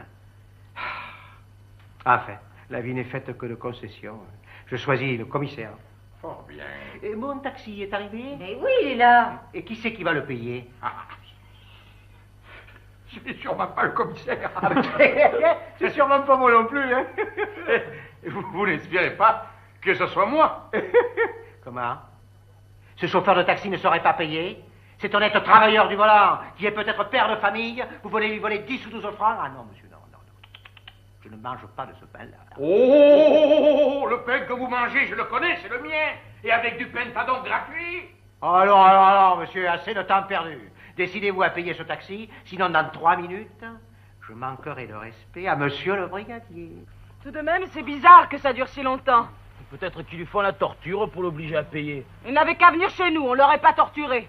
Enfin, la vie n'est faite que de concessions. Je choisis le commissaire. Fort bien. Et mon taxi est arrivé? Mais oui, il est là. Et qui c'est qui va le payer? C'est sûrement pas le commissaire. C'est sûrement pas moi non plus, hein. Vous n'espérez pas que ce soit moi? Comment? Ce chauffeur de taxi ne serait pas payé? Cet honnête travailleur du volant, qui est peut-être père de famille, vous voulez lui voler 10 ou 12 francs? Ah non, monsieur, non. Je ne mange pas de ce pain-là. Oh, le pain que vous mangez, je le connais, c'est le mien. Et avec du pentadon gratuit. Alors, monsieur, assez de temps perdu. Décidez-vous à payer ce taxi, sinon dans 3 minutes, je manquerai de respect à monsieur le brigadier. Tout de même, c'est bizarre que ça dure si longtemps. Peut-être qu'ils lui font la torture pour l'obliger à payer. Il n'avait qu'à venir chez nous, on l'aurait pas torturé.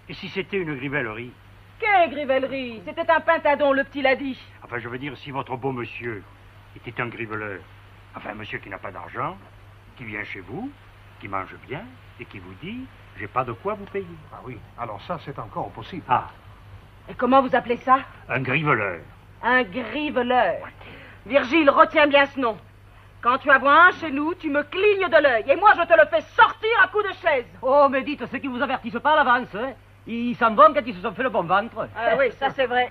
Et si c'était une grivellerie? Quelle grivellerie! C'était un pintadon, le petit l'a dit. Enfin, je veux dire, si votre beau monsieur était un griveleur, enfin, un monsieur qui n'a pas d'argent, qui vient chez vous, qui mange bien, et qui vous dit, j'ai pas de quoi vous payer. Ah oui, alors ça, c'est encore possible. Ah, Et comment vous appelez ça? un griveleur. Un griveleur. Virgile, retiens bien ce nom. Quand tu en vois un chez nous, tu me clignes de l'œil. Et moi, je te le fais sortir à coups de chaise. Oh, mais dites, ceux qui vous avertissent pas à l'avance, hein. Ils s'en vont quand ils se sont fait le bon ventre. Ah oui, ça c'est vrai.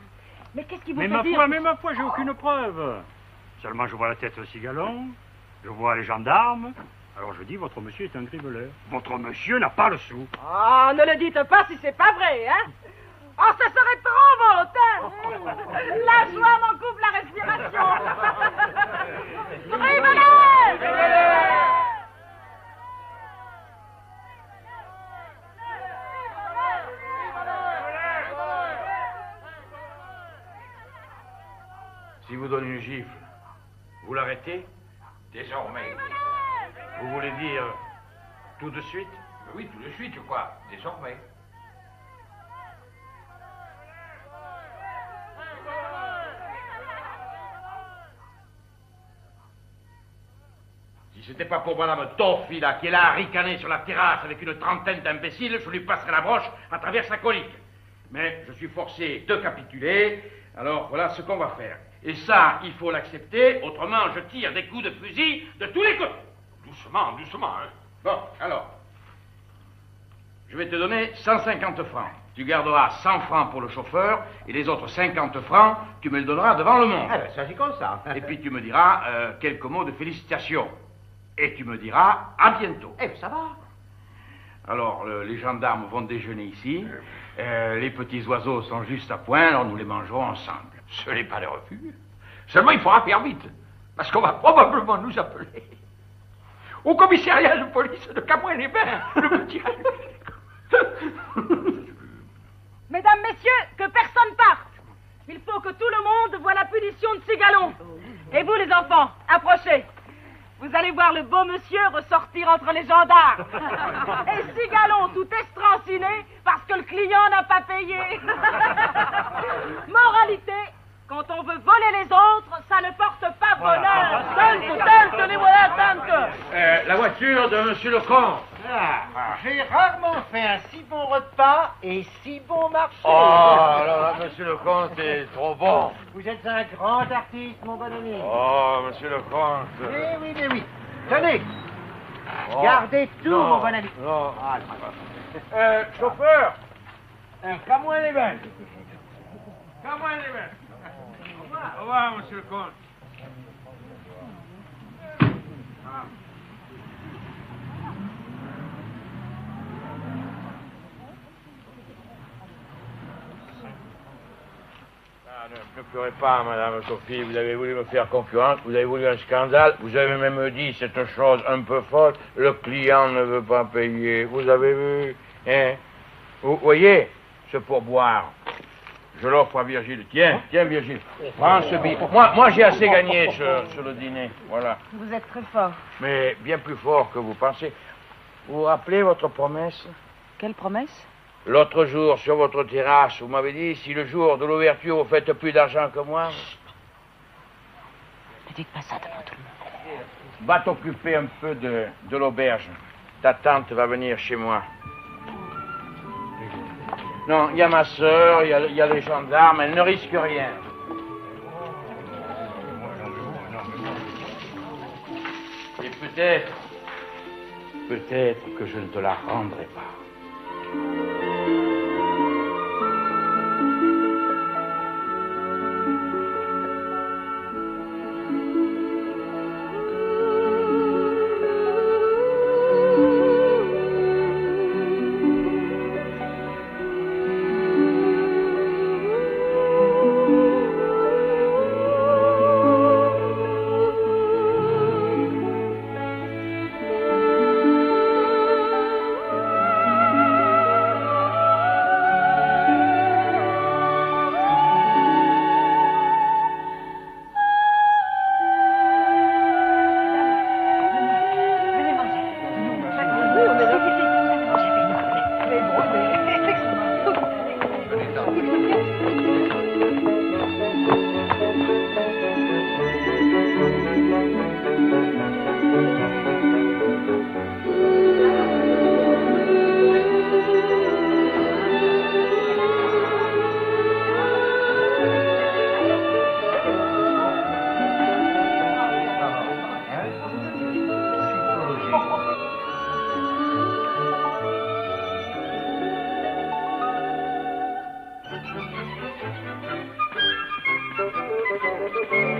Mais qu'est-ce qui vous Mais fait dire... ma foi, j'ai aucune preuve. Seulement, je vois la tête de Cigalon, je vois les gendarmes. Alors je dis, votre monsieur est un griveleur. Votre monsieur n'a pas le sou. Ah, ne le dites pas si c'est pas vrai, hein. Oh, ça serait trop volontaire. La joie m'en coupe la respiration. Griveleur! Si vous donne une gifle, vous l'arrêtez? Désormais. Vous voulez dire tout de suite? Oui, tout de suite, je crois. Désormais. Si c'était pas pour Madame Toffi, là, qui est là à ricaner sur la terrasse avec une trentaine d'imbéciles, je lui passerais la broche à travers sa colique. Mais je suis forcé de capituler, alors voilà ce qu'on va faire. Et ça, il faut l'accepter, autrement je tire des coups de fusil de tous les côtés. Doucement, doucement, hein. Bon, alors, je vais te donner 150 francs. Tu garderas 100 francs pour le chauffeur, et les autres 50 francs, tu me les donneras devant le monde. Ah ben, ça, c'est comme ça. Et puis tu me diras quelques mots de félicitations. Et tu me diras à bientôt. Eh, ça va. Alors, les gendarmes vont déjeuner ici. Les petits oiseaux sont juste à point, alors nous les mangerons ensemble. Ce n'est pas de refus. Seulement, il faudra faire vite. Parce qu'on va probablement nous appeler au commissariat de police de Camoin-les-Bains. Le petit... Mesdames, messieurs, que personne parte. Il faut que tout le monde voie la punition de Cigalon. Et vous, les enfants, approchez. Vous allez voir le beau monsieur ressortir entre les gendarmes. Et Cigalon tout estranciné parce que le client n'a pas payé. Moralité, quand on veut voler les autres, ça ne porte pas bonheur. Tante, les voilà, tante. La voiture de monsieur le comte. J'ai rarement fait un si bon repas et si bon marché. Oh, alors là, monsieur le comte est trop bon. Vous êtes un grand artiste, mon bon ami. Oh, monsieur le comte. Mais oui. Tenez. Gardez tout, non, mon bon ami. Non. Chauffeur, Camoin-les-Bains. Camoin-les-Bains. Au revoir, monsieur le comte. Ne pleurez pas, madame Sophie, vous avez voulu me faire concurrence, vous avez voulu un scandale, vous avez même dit cette chose un peu folle, le client ne veut pas payer, vous avez vu, hein? Vous voyez, ce pourboire, je l'offre à Virgile. Tiens, Virgile, prends ce billet. Moi j'ai assez gagné sur le dîner, voilà. Vous êtes très fort. Mais bien plus fort que vous pensez. Vous vous rappelez votre promesse? Quelle promesse? L'autre jour, sur votre terrasse, vous m'avez dit, si le jour de l'ouverture, vous faites plus d'argent que moi... Ne dites pas ça devant tout le monde. Va t'occuper un peu de l'auberge. Ta tante va venir chez moi. Non, il y a ma sœur, il y a les gendarmes, elle ne risque rien. Et peut-être que je ne te la rendrai pas. Thank you.